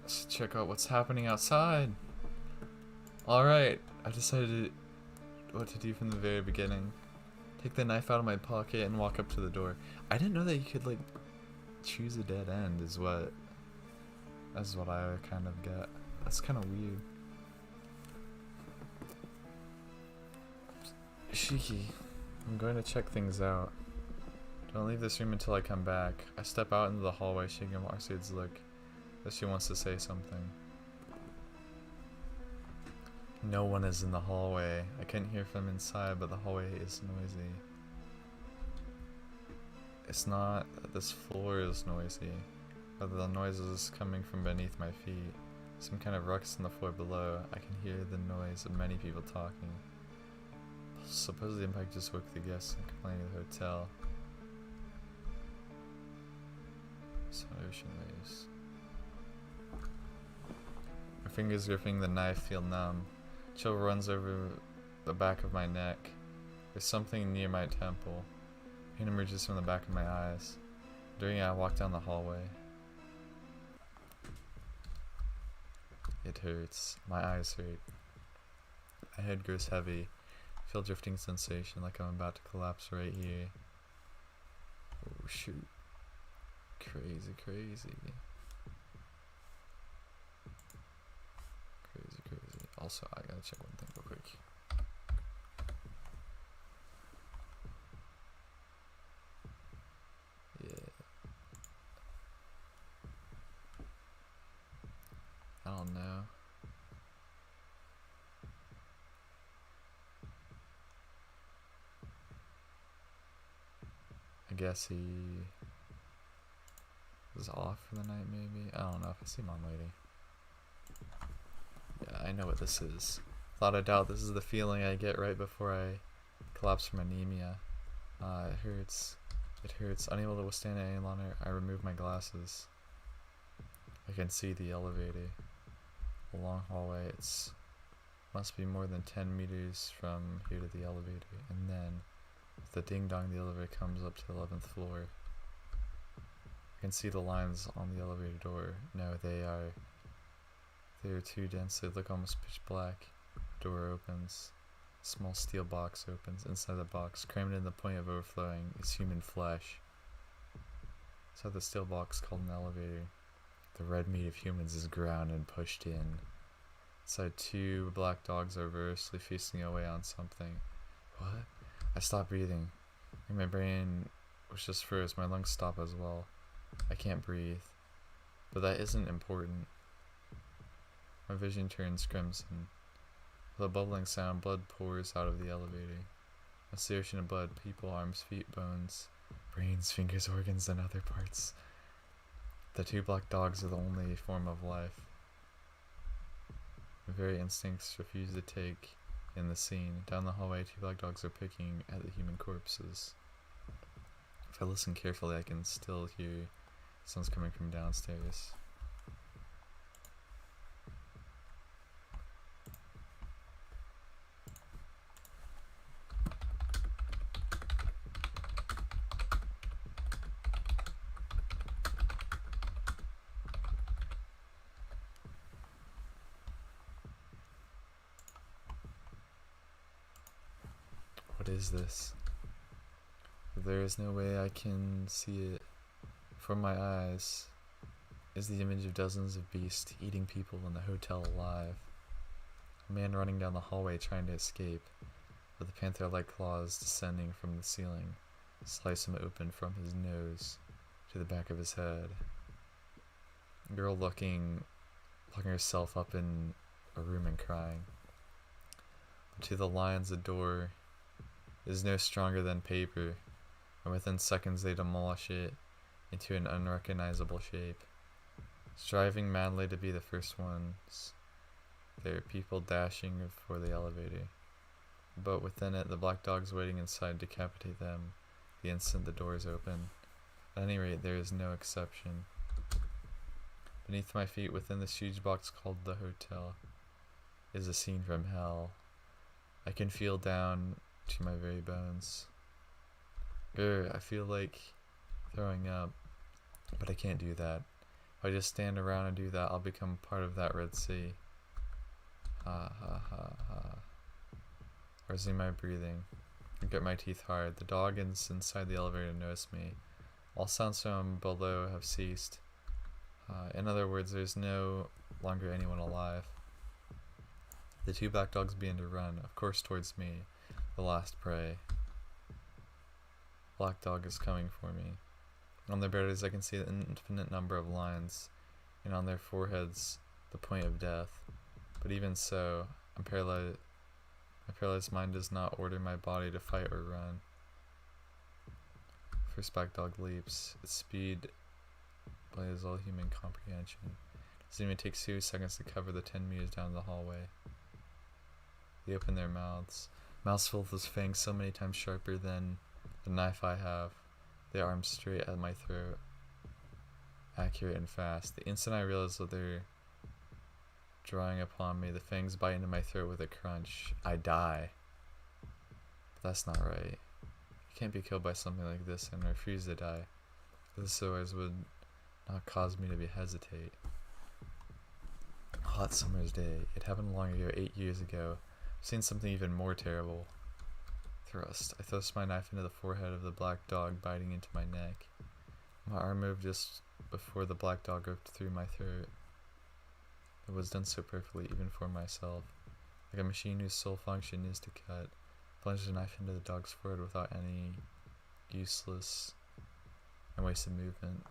Let's check out what's happening outside. Alright, I decided what to do from the very beginning. Take the knife out of my pocket and walk up to the door. I didn't know that you could, like, choose a dead end is what I kind of get. That's kind of weird. Shiki, I'm going to check things out. Don't leave this room until I come back. I step out into the hallway, shaking Arcueid's look, as she wants to say something. No one is in the hallway. I couldn't hear from inside, but the hallway is noisy. It's not that this floor is noisy, but the noise is coming from beneath my feet. Some kind of ruckus on the floor below. I can hear the noise of many people talking. Suppose the impact just woke the guests and complaining of the hotel. Some ocean waves. My fingers gripping the knife feel numb. Chill runs over the back of my neck. There's something near my temple. Pain emerges from the back of my eyes. During it, I walk down the hallway. It hurts. My eyes hurt. My head grows heavy. I feel drifting sensation like I'm about to collapse right here. Oh shoot. Crazy, crazy. Crazy, crazy. Also, I gotta check one thing real quick. Yeah. I don't know. I guess he was off for the night, maybe? I don't know if I see Mom Lady. Yeah, I know what this is. Without a doubt, this is the feeling I get right before I collapse from anemia. It hurts. It hurts. Unable to withstand it any longer, I remove my glasses. I can see the elevator. The long hallway. Must be more than 10 meters from here to the elevator. And then, with the ding-dong, the elevator comes up to the 11th floor. I can see the lines on the elevator door. No, they are too dense. They look almost pitch black. Door opens. A small steel box opens. Inside the box, crammed in the point of overflowing, is human flesh. Inside the steel box called an elevator, the red meat of humans is ground and pushed in. Inside, two black dogs are vigorously feasting away on something. What? I stop breathing. And my brain was just froze. My lungs stop as well. I can't breathe. But that isn't important. My vision turns crimson. With a bubbling sound, blood pours out of the elevator. It's the ocean of blood, people, arms, feet, bones, brains, fingers, organs, and other parts. The two black dogs are the only form of life. My very instincts refuse to take in the scene. Down the hallway, two black dogs are picking at the human corpses. If I listen carefully, I can still hear sounds coming from downstairs. What is this? There is no way I can see it. Before my eyes is the image of dozens of beasts eating people in the hotel alive. A man running down the hallway trying to escape, with the panther-like claws descending from the ceiling, slice him open from his nose to the back of his head. A girl locking herself up in a room and crying. But to the lions, the door is no stronger than paper, and within seconds they demolish it into an unrecognizable shape. Striving madly to be the first ones, there are people dashing for the elevator. But within it, the black dogs waiting inside decapitate them the instant the doors open. At any rate, there is no exception. Beneath my feet, within this huge box called the hotel, is a scene from hell. I can feel down to my very bones. I feel like throwing up, but I can't do that. If I just stand around and do that, I'll become part of that Red Sea. Ha ha ha ha. Resuming my breathing. I grit my teeth hard. The dogs inside the elevator notice me. All sounds from below have ceased. In other words, there's no longer anyone alive. The two black dogs begin to run, of course towards me. The last prey. Black dog is coming for me. On their bellies I can see an infinite number of lines, and on their foreheads the point of death. But even so, I'm paralyzed. My paralyzed mind does not order my body to fight or run. First black dog leaps. Its speed belies all human comprehension. It doesn't even take 2 seconds to cover the 10 meters down the hallway. They open their mouths. Mouths filled with fangs so many times sharper than the knife I have. They arm straight at my throat. Accurate and fast. The instant I realize that they're drawing upon me, the fangs bite into my throat with a crunch. I die. But that's not right. I can't be killed by something like this and refuse to die. This otherwise would not cause me to hesitate. A hot summer's day. It happened long ago, 8 years ago. I've seen something even more terrible. Thrust. I thrust my knife into the forehead of the black dog, biting into my neck. My arm moved just before the black dog ripped through my throat. It was done so perfectly, even for myself. Like a machine whose sole function is to cut. Plunged the knife into the dog's forehead without any useless and wasted movement.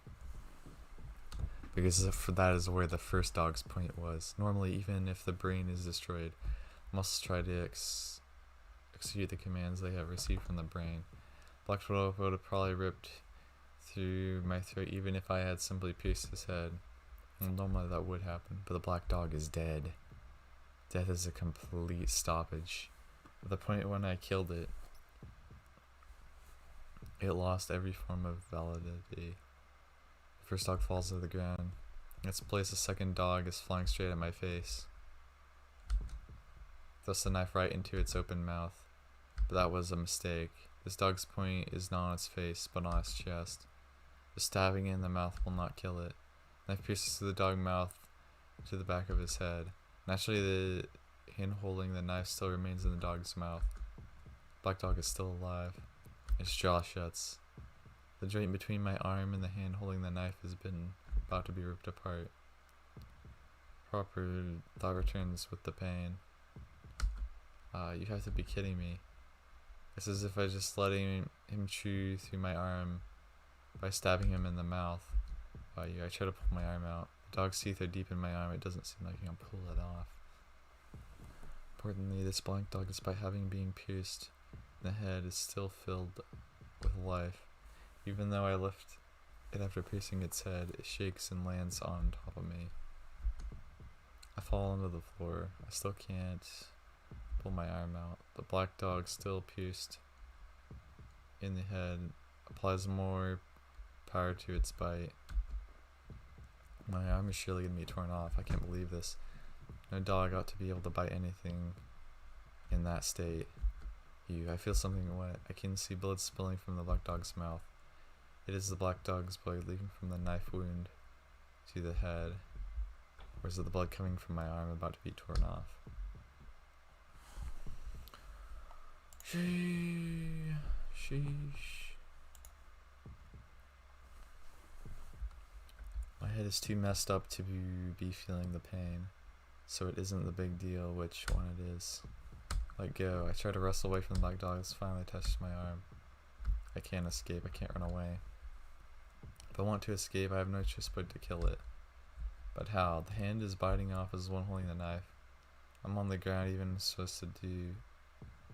Because that is where the first dog's point was. Normally, even if the brain is destroyed, muscles try to execute the commands they have received from the brain. Black dog would have probably ripped through my throat even if I had simply pierced his head. Well, normally that would happen, but the black dog is dead. Death is a complete stoppage. At the point when I killed it, it lost every form of validity. The first dog falls to the ground. In its place, the second dog is flying straight at my face. Thrust the knife right into its open mouth. But that was a mistake. This dog's point is not on its face, but on its chest. Just stabbing it in the mouth will not kill it. The knife pierces through the dog's mouth to the back of his head. Naturally, the hand holding the knife still remains in the dog's mouth. Black dog is still alive. Its jaw shuts. The joint between my arm and the hand holding the knife has been about to be ripped apart. Proper thought returns with the pain. You have to be kidding me. It's as if I just letting him chew through my arm by stabbing him in the mouth. I try to pull my arm out. The dog's teeth are deep in my arm. It doesn't seem like I can pull it off. Importantly, this black dog, despite having been pierced in the head, is still filled with life. Even though I lift it after piercing its head, it shakes and lands on top of me. I fall onto the floor. I still can't pull my arm out. The black dog, still pierced in the head, applies more power to its bite. My arm is surely going to be torn off. I can't believe this. No dog ought to be able to bite anything in that state. I feel something wet. I can see blood spilling from the black dog's mouth. It is the black dog's blood leaking from the knife wound to the head. Or is it the blood coming from my arm about to be torn off? Sheesh. My head is too messed up to be feeling the pain, so it isn't the big deal which one it is. Let go. I try to wrestle away from the black dog that's finally touched my arm. I can't escape. I can't run away. If I want to escape, I have no choice but to kill it. But how? The hand is biting off as one holding the knife. I'm on the ground even supposed to do,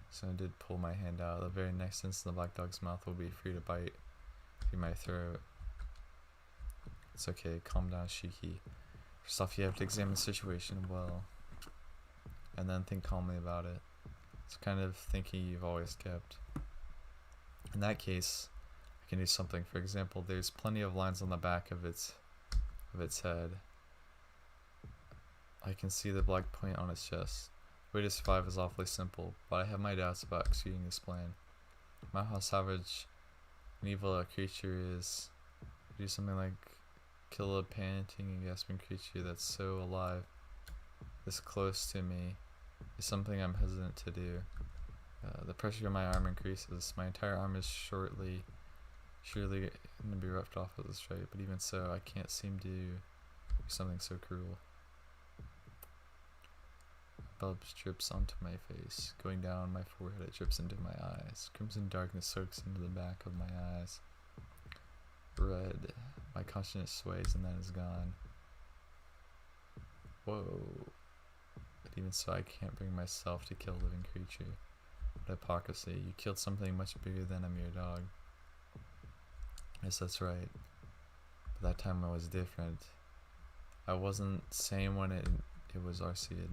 so I did pull my hand out. The very next instant, the black dog's mouth will be free to bite through my throat. It's okay, calm down, Shiki. First off, you have to examine the situation well, and then think calmly about it. It's the kind of thinking you've always kept. In that case, I can do something. For example, there's plenty of lines on the back of its head. I can see the black point on its chest. The way to survive is awfully simple, but I have my doubts about executing this plan. No matter how savage and evil a creature is, do something like kill a panting and gasping creature that's so alive, this close to me, is something I'm hesitant to do. The pressure on my arm increases. My entire arm is surely going to be ripped off with this strike, but even so, I can't seem to do something so cruel. bulbs drips onto my face. Going down my forehead, it drips into my eyes. Crimson darkness soaks into the back of my eyes. Red. My consciousness sways and then is gone. Whoa. But even so, I can't bring myself to kill a living creature. What hypocrisy. You killed something much bigger than a mere dog. Yes, that's right. But that time I was different. I wasn't sane when it was Arcueid.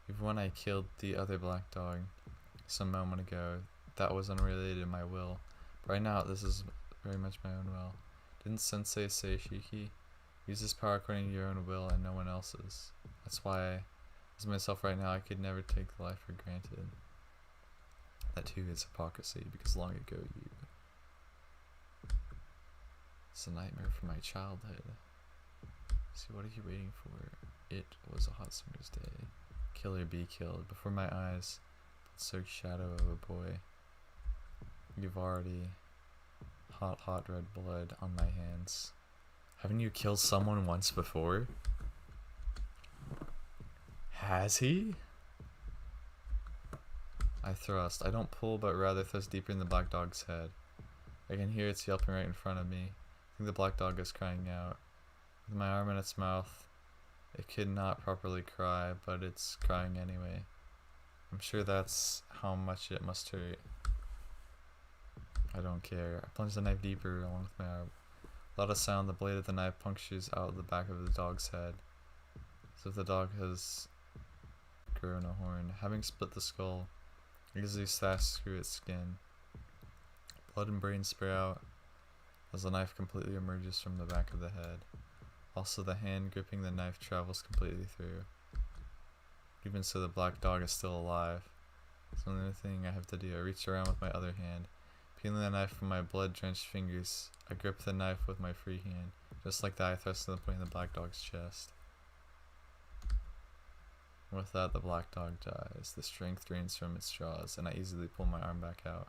Even when I killed the other black dog some moment ago, that was unrelated to my will. But right now, this is very much my own will. Didn't Sensei say, Shiki? Use this power according to your own will and no one else's. That's why, as myself right now, I could never take life for granted. That too is hypocrisy, because long ago you... It's a nightmare from my childhood. See, what are you waiting for? It was a hot summer's day. Kill or be killed. Before my eyes, the soaked shadow of a boy. You've already... hot red blood on my hands. Haven't you killed someone once before? Has he? I thrust. I don't pull, but rather thrust deeper in the black dog's head. I can hear its yelping right in front of me. I think the black dog is crying out. With my arm in its mouth, it could not properly cry, but it's crying anyway. I'm sure that's how much it must hurt. I don't care. I plunge the knife deeper along with my arm. Without a sound, the blade of the knife punctures out the back of the dog's head, as if the dog has grown a horn. Having split the skull, I easily slash through its skin. Blood and brains spray out as the knife completely emerges from the back of the head. Also, the hand gripping the knife travels completely through. Even so, the black dog is still alive. It's the only thing I have to do. I reach around with my other hand. Peeling the knife from my blood-drenched fingers, I grip the knife with my free hand. Just like that, I thrust to the point in the black dog's chest. With that, the black dog dies. The strength drains from its jaws, and I easily pull my arm back out.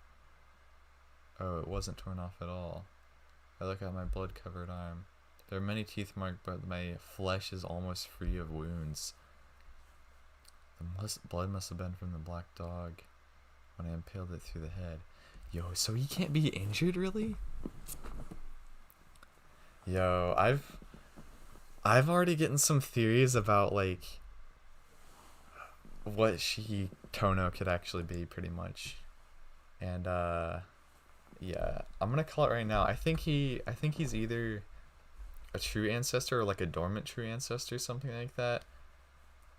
Oh, it wasn't torn off at all. I look at my blood-covered arm. There are many teeth marked, but my flesh is almost free of wounds. The blood must have been from the black dog when I impaled it through the head. Yo, so he can't be injured, really? Yo, I've already getting some theories about, like, what Tono could actually be, pretty much. And, yeah, I'm gonna call it right now. I think he's either a true ancestor or, like, a dormant true ancestor, something like that.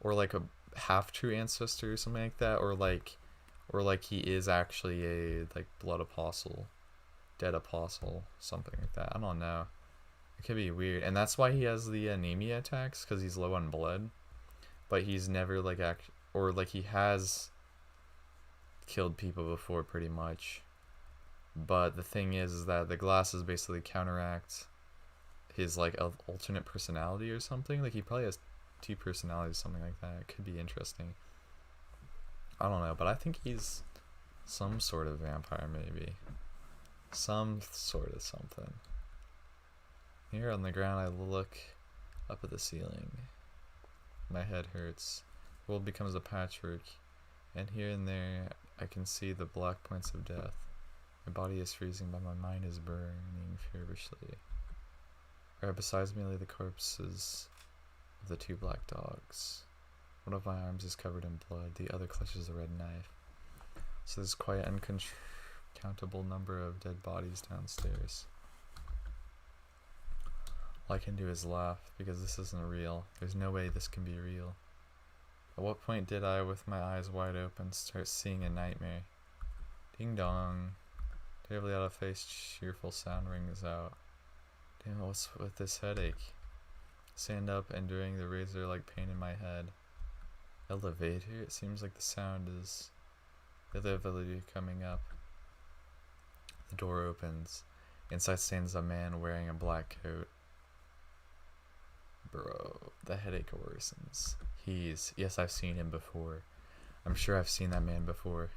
Or, like, a half-true ancestor or something like that. Or, like he is actually a, like, blood apostle, dead apostle, something like that. I don't know. It could be weird. And that's why he has the anemia attacks, because he's low on blood. But he's never, like, he has killed people before, pretty much. But the thing is that the glasses basically counteract his, like, alternate personality or something. Like, he probably has 2 personalities, something like that. It could be interesting. I don't know, but I think he's some sort of vampire, maybe. Some sort of something. Here on the ground, I look up at the ceiling. My head hurts. The world becomes a patchwork, and here and there, I can see the black points of death. My body is freezing, but my mind is burning feverishly. Right beside me lay the corpses of the 2 black dogs. One of my arms is covered in blood, the other clutches a red knife. So there's quite an uncountable number of dead bodies downstairs. All I can do is laugh, because this isn't real. There's no way this can be real. At what point did I, with my eyes wide open, start seeing a nightmare? Ding dong. Terribly out of face, cheerful sound rings out. Damn, what's with this headache? Stand up, enduring the razor-like pain in my head. Elevator? It seems like the sound is the other elevator coming up. The door opens. Inside stands a man wearing a black coat. Bro, the headache worsens. Yes, I've seen him before. I'm sure I've seen that man before.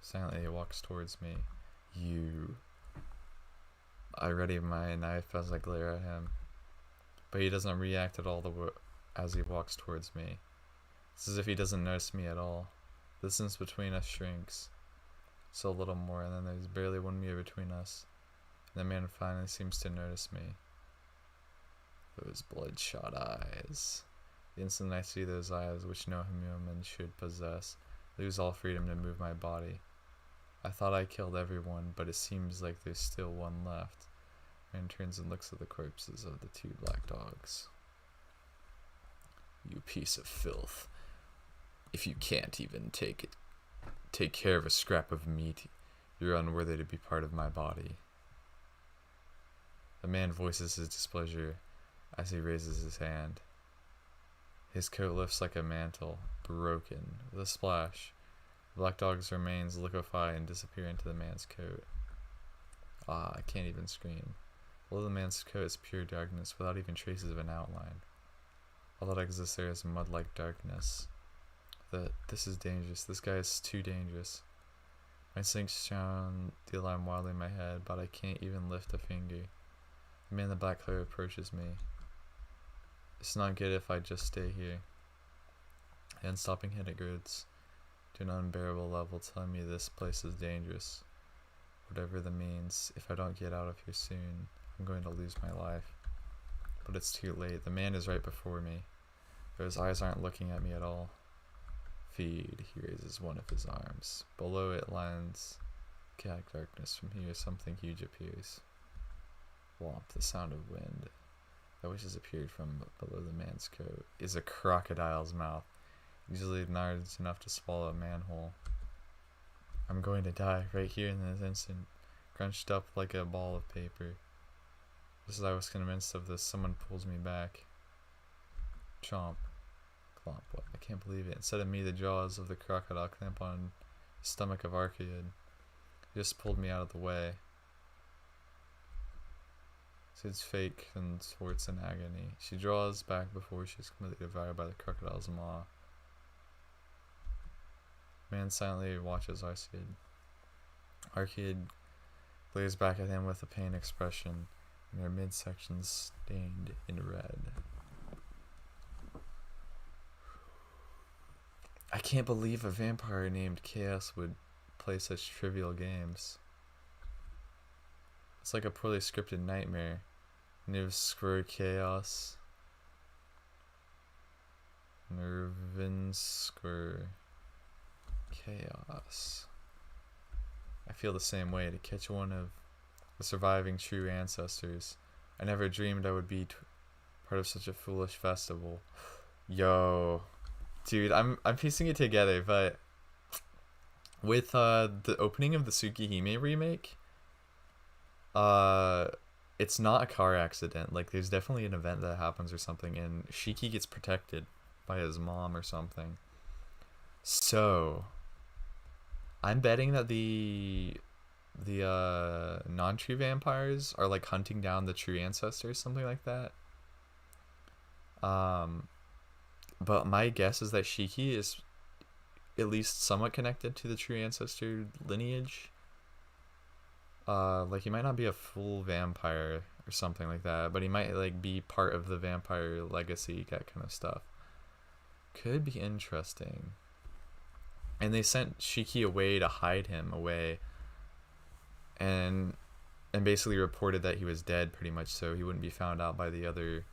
Silently he walks towards me. I ready my knife as I glare at him. But he doesn't react at all as he walks towards me. It's as if he doesn't notice me at all. The distance between us shrinks. So a little more, and then there's barely 1 meter between us. And the man finally seems to notice me. Those bloodshot eyes. The instant I see those eyes, which no human should possess, I lose all freedom to move my body. I thought I killed everyone, but it seems like there's still one left. Man turns and looks at the corpses of the 2 black dogs. You piece of filth. If you can't even take care of a scrap of meat, you're unworthy to be part of my body. The man voices his displeasure as he raises his hand. His coat lifts like a mantle, broken, with a splash. The black dog's remains liquefy and disappear into the man's coat. Ah, I can't even scream. Below the man's coat is pure darkness, without even traces of an outline. All that exists there is mud-like darkness. This is dangerous. This guy is too dangerous. My instincts sound the alarm wildly in my head, but I can't even lift a finger. The man in the black coat approaches me. It's not good if I just stay here. The unstopping hit grows to an unbearable level, telling me this place is dangerous. Whatever that means, if I don't get out of here soon, I'm going to lose my life. But it's too late. The man is right before me. But his eyes aren't looking at me at all. Feed, he raises one of his arms. Below it lines gag darkness. From here, something huge appears. Womp, the sound of wind. That which has appeared from below the man's coat is a crocodile's mouth, easily large enough to swallow a manhole. I'm going to die right here in this instant, crunched up like a ball of paper. Just as I was convinced of this, someone pulls me back. Chomp. Clomp. What? I can't believe it. Instead of me, the jaws of the crocodile clamp on the stomach of Arcueid. He just pulled me out of the way. Sid's fake and swarts in agony. She draws back before she is completely devoured by the crocodile's maw. Man silently watches Arcueid. Arcueid glares back at him with a pained expression, and her midsection stained in red. I can't believe a vampire named Chaos would play such trivial games. It's like a poorly scripted nightmare. Nivskver Chaos. Nervinskver Chaos. I feel the same way. To catch one of the surviving true ancestors. I never dreamed I would be part of such a foolish festival. Yo. Dude, I'm piecing it together, but with the opening of the Tsukihime remake, it's not a car accident. Like, there's definitely an event that happens or something, and Shiki gets protected by his mom or something. So, I'm betting that the non-true vampires are like hunting down the true ancestors, something like that. But my guess is that Shiki is at least somewhat connected to the true ancestor lineage. Like, he might not be a full vampire or something like that, but he might like be part of the vampire legacy, that kind of stuff. Could be interesting. And they sent Shiki away to hide him away, and basically reported that he was dead, pretty much, so he wouldn't be found out by the other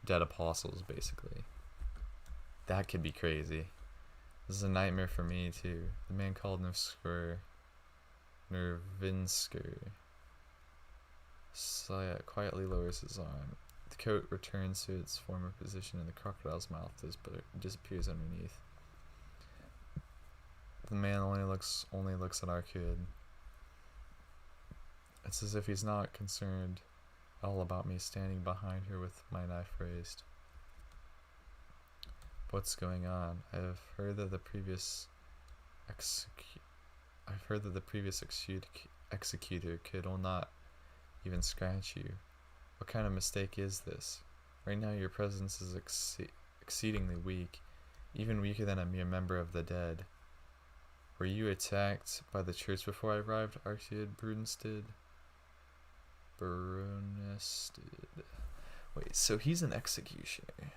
dead apostles, basically. That could be crazy. This is a nightmare for me too. The man called Nervinsker quietly lowers his arm. The coat returns to its former position and the crocodile's mouth disappears underneath. The man only looks at Arcueid. It's as if he's not concerned at all about me standing behind her with my knife raised. What's going on? I've heard that the previous executor could not even scratch you. What kind of mistake is this? Right now your presence is exceedingly weak, even weaker than a mere member of the dead. Were you attacked by the church before I arrived, Arcueid Brunsted? Wait, so he's an executioner.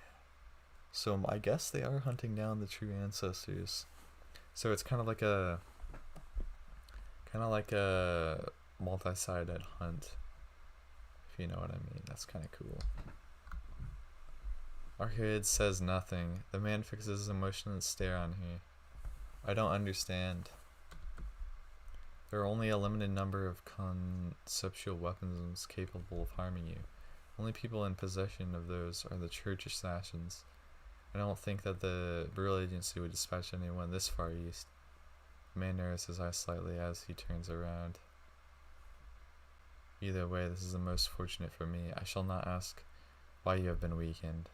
So I guess they are hunting down the true ancestors. So it's kind of like a multi-sided hunt, if you know what I mean. That's kind of cool. Arcueid says nothing. The man fixes his emotionless stare on her. I don't understand. There are only a limited number of conceptual weapons capable of harming you. Only people in possession of those are the church assassins. I don't think that the Bureau Agency would dispatch anyone this far east. The man narrows his eyes slightly as he turns around. Either way, this is the most fortunate for me. I shall not ask why you have been weakened.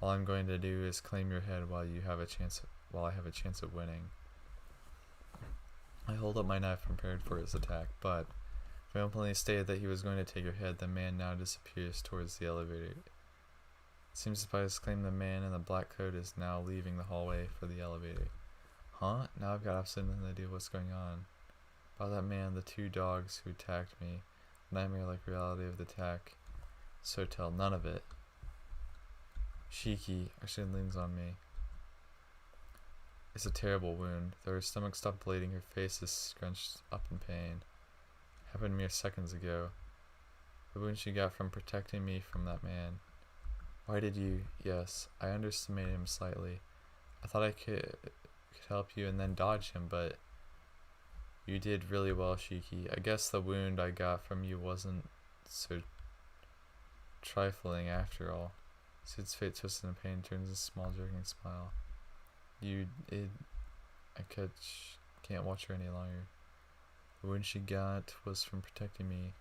All I'm going to do is claim your head while I have a chance of winning. I hold up my knife prepared for his attack, but if I openly stated that he was going to take your head, the man now disappears towards the elevator. It seems by his claim the man in the black coat is now leaving the hallway for the elevator. Huh? Now I've got absolutely no idea what's going on. About that man, the two dogs who attacked me, the nightmare-like reality of the attack, so tell none of it. Shiki actually leans on me. It's a terrible wound. Though her stomach stopped bleeding, her face is scrunched up in pain. Happened mere seconds ago. The wound she got from protecting me from that man. Why did you? Yes, I underestimated him slightly. I thought I could help you and then dodge him, but you did really well, Shiki. I guess the wound I got from you wasn't so trifling after all. Sid's face twisted in pain, turns a small jerking smile. I can't watch her any longer. The wound she got was from protecting me,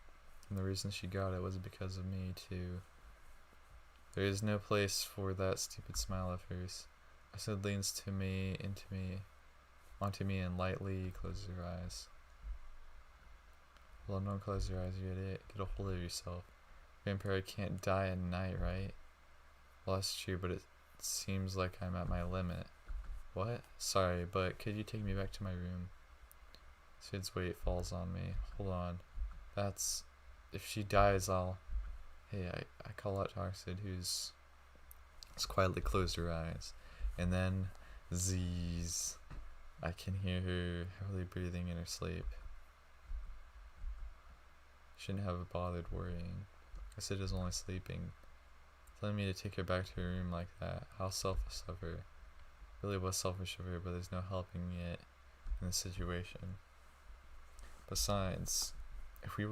and the reason she got it was because of me too. There is no place for that stupid smile of hers. Sid leans onto me and lightly closes her eyes. Well, don't close your eyes, you idiot. Get a hold of yourself. Vampire can't die at night, right? Well, that's true, but it seems like I'm at my limit. What? Sorry, but could you take me back to my room? Sid's weight falls on me. Hold on. If she dies, I'll... Hey, I call out to Arcueid, who's quietly closed her eyes. And then, Z's. I can hear her heavily breathing in her sleep. Shouldn't have bothered worrying. Arcueid is only sleeping. Telling me to take her back to her room like that. How selfish of her. Really was selfish of her, but there's no helping it in this situation. Besides, if we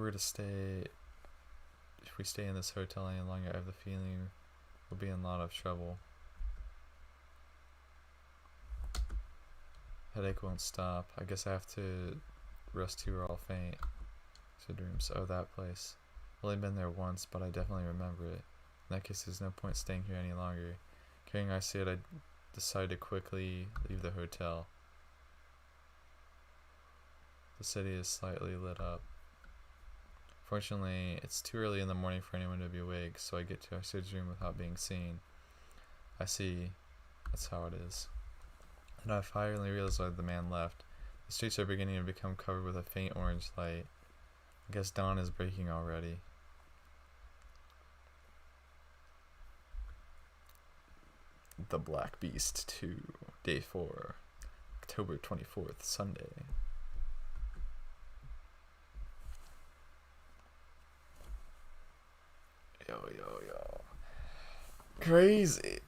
stay in this hotel any longer, I have the feeling we'll be in a lot of trouble. Headache won't stop. I guess I have to rest too or I'll faint. So dreams. Oh, that place. I've only been there once, but I definitely remember it. In that case, there's no point staying here any longer. Carrying Arcueid, I decided to quickly leave the hotel. The city is slightly lit up. Fortunately, it's too early in the morning for anyone to be awake, so I get to Arcueid's room without being seen. I see. That's how it is. And I finally realized why the man left. The streets are beginning to become covered with a faint orange light. I guess dawn is breaking already. The Black Beast 2, Day 4, October 24th, Sunday. Yo. Crazy.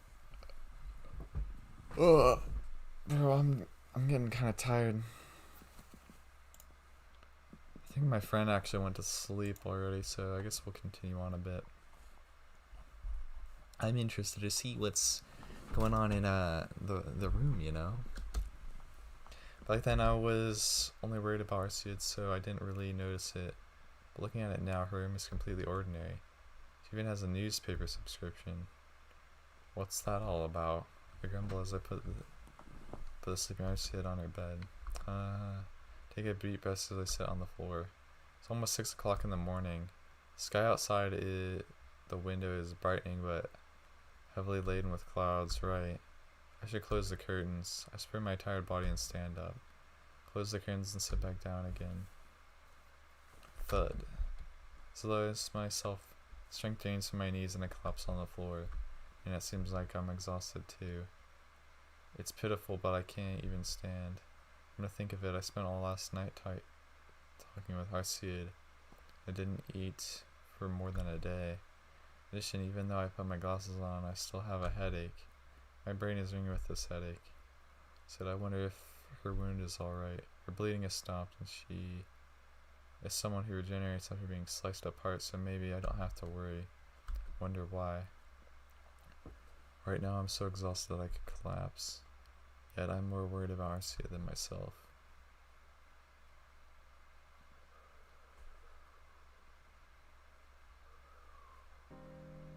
Ugh. Bro, I'm getting kind of tired. I think my friend actually went to sleep already, so I guess we'll continue on a bit. I'm interested to see what's going on in the room, you know. Back then I was only worried about Arcueid, so I didn't really notice it. But looking at it now, her room is completely ordinary. She even has a newspaper subscription. What's that all about? I grumble as I put the sleeping Arcueid on her bed. Take a deep breath as I sit on the floor. It's almost 6 o'clock in the morning. The sky outside the window is brightening, but heavily laden with clouds, right? I should close the curtains. I spring my tired body and stand up. Close the curtains and sit back down again. Thud. So I myself Strength drains from my knees and I collapse on the floor, and it seems like I'm exhausted too. It's pitiful, but I can't even stand. When I think of it, I spent all last night talking with Arcueid. I didn't eat for more than a day. In addition, even though I put my glasses on, I still have a headache. My brain is ringing with this headache. I said, I wonder if her wound is alright. Her bleeding has stopped, and she is someone who regenerates after being sliced apart, so maybe I don't have to worry. Wonder why. Right now I'm so exhausted that I could collapse. Yet I'm more worried about Arcueid than myself.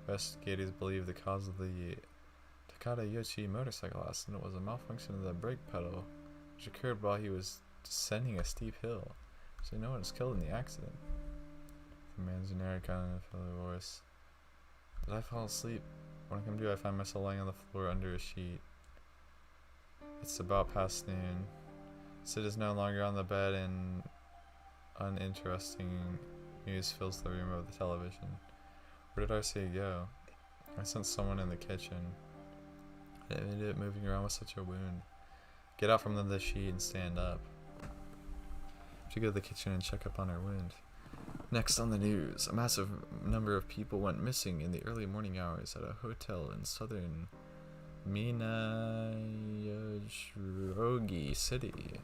Investigators believe the cause of the Takadayoshi motorcycle accident was a malfunction of the brake pedal, which occurred while he was descending a steep hill. So no one was killed in the accident. The man's generic unfamiliar voice. Did I fall asleep? When I come to, I find myself lying on the floor under a sheet. It's about past noon. Sid is no longer on the bed, and uninteresting news fills the room of the television. Where did Arcueid go? I sensed someone in the kitchen. I ended up moving around with such a wound. Get out from under the sheet and stand up. She go to the kitchen and check up on her wound. Next on the news, a massive number of people went missing in the early morning hours at a hotel in southern Minayajirogi City.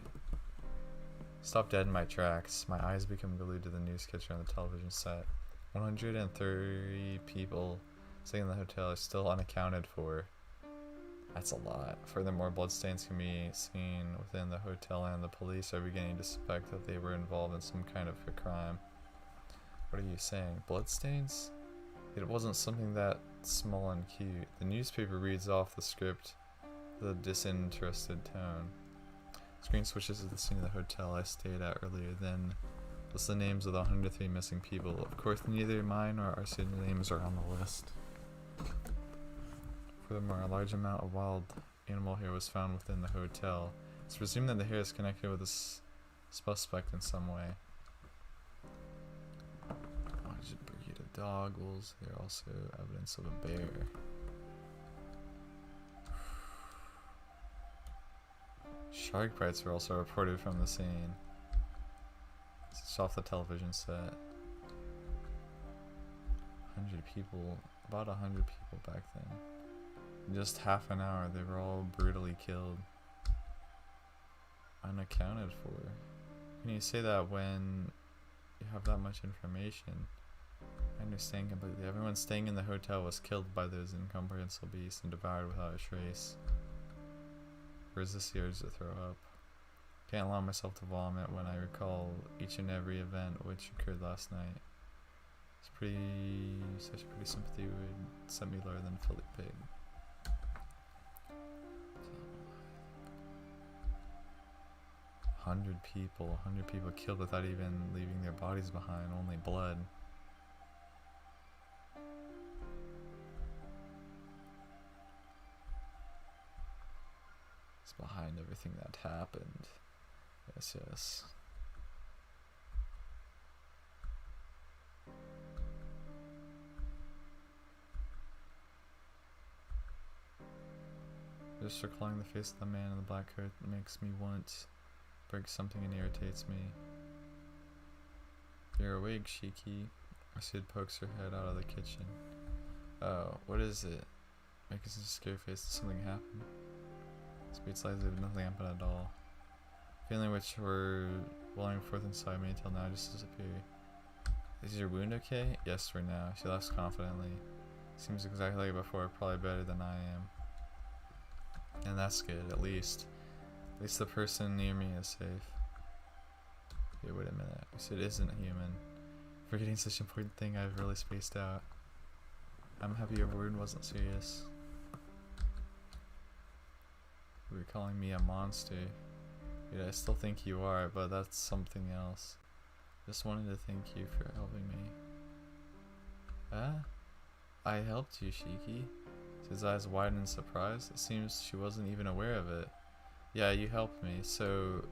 Stopped dead in my tracks. My eyes become glued to the news catcher on the television set. 130 people staying in the hotel are still unaccounted for. That's a lot. Furthermore, bloodstains can be seen within the hotel, and the police are beginning to suspect that they were involved in some kind of a crime. What are you saying? Bloodstains? It wasn't something that small and cute. The newspaper reads off the script with a disinterested tone. Screen switches to the scene of the hotel I stayed at earlier. Then lists the names of the 103 missing people. Of course, neither mine or Arcueid's names are on the list. Furthermore, a large amount of wild animal hair was found within the hotel. It's presumed that the hair is connected with the suspect in some way. There's a breed of dog wolves. There are also evidence of a bear. Shark bites were also reported from the scene. It's off the television set. 100 people, about 100 people back then. In just half an hour, they were all brutally killed. Unaccounted for. Can you say that when you have that much information? I understand completely. Everyone staying in the hotel was killed by those incomprehensible beasts and devoured without a trace. Resist the urge to throw up. Can't allow myself to vomit when I recall each and every event which occurred last night. Such sympathy would set me lower than Philly Pig. 100 people killed without even leaving their bodies behind, only blood. It's behind everything that happened. Yes. Just recalling the face of the man in the black coat makes me want break something and irritates me. You're awake, Shiki. Arcueid pokes her head out of the kitchen. Oh, what is it? Making such a scary face. Did something happen? Speed slightly, but nothing happened at all. Feeling which were welling forth inside me until now just disappeared. Is your wound okay? Yes, for now. She laughs confidently. Seems exactly like before, probably better than I am. And that's good, at least. At least the person near me is safe. Okay, wait a minute. I said isn't human. Forgetting such an important thing, I've really spaced out. I'm happy your wound wasn't serious. You were calling me a monster. Yeah, I still think you are, but that's something else. Just wanted to thank you for helping me. I helped you, Shiki. His eyes widened in surprise. It seems she wasn't even aware of it. Yeah, you helped me, so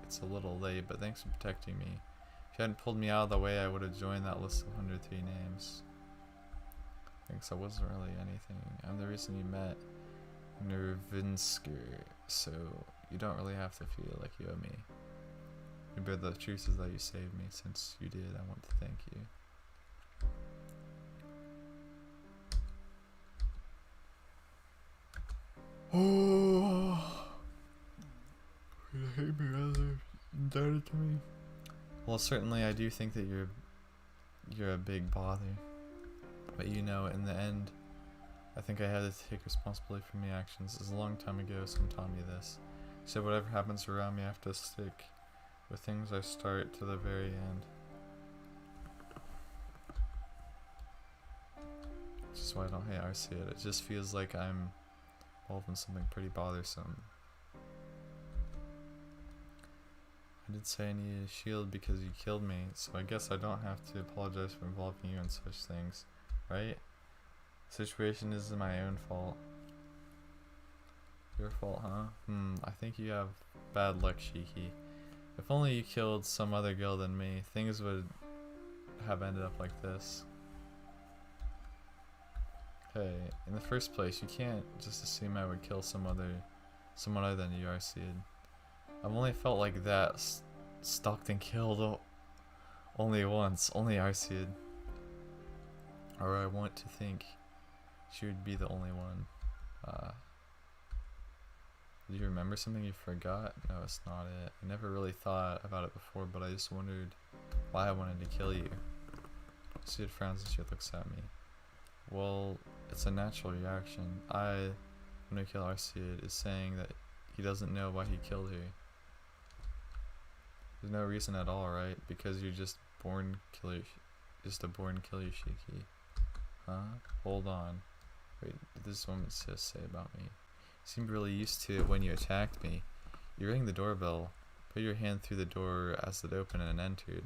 it's a little late, but thanks for protecting me. If you hadn't pulled me out of the way, I would have joined that list of 103 names. Thanks, I wasn't really anything. I'm the reason you met Nervinsker, so you don't really have to feel like you owe me. But the truth is that you saved me. Since you did, I want to thank you. Oh, you hate me rather indebted to me. Well, certainly I do think that you're a big bother. But you know, in the end, I think I had to take responsibility for my actions. It was a long time ago, someone taught me this. He said whatever happens around me, I have to stick with things I start to the very end. Which is why I don't hate Arcueid. It just feels like I'm involved in something pretty bothersome. I did say I needed a shield because you killed me, so I guess I don't have to apologize for involving you in such things, right? The situation isn't my own fault. Your fault, huh? I think you have bad luck, Shiki. If only you killed some other girl than me, things would have ended up like this. Hey, in the first place, you can't just assume I would kill someone other than you, Arcueid. I've only felt like that stalked and killed only once, only Arcueid. Or I want to think she would be the only one. Do you remember something you forgot? No, it's not it. I never really thought about it before, but I just wondered why I wanted to kill you. Arcueid frowns and she looks at me. Well, it's a natural reaction. I want to kill Arcueid is saying that he doesn't know why he killed her. There's no reason at all, right? Because you're just a born killer Shiki. Huh? Hold on. Wait, what did this woman just say about me? You seemed really used to it when you attacked me. You rang the doorbell, put your hand through the door as it opened and entered.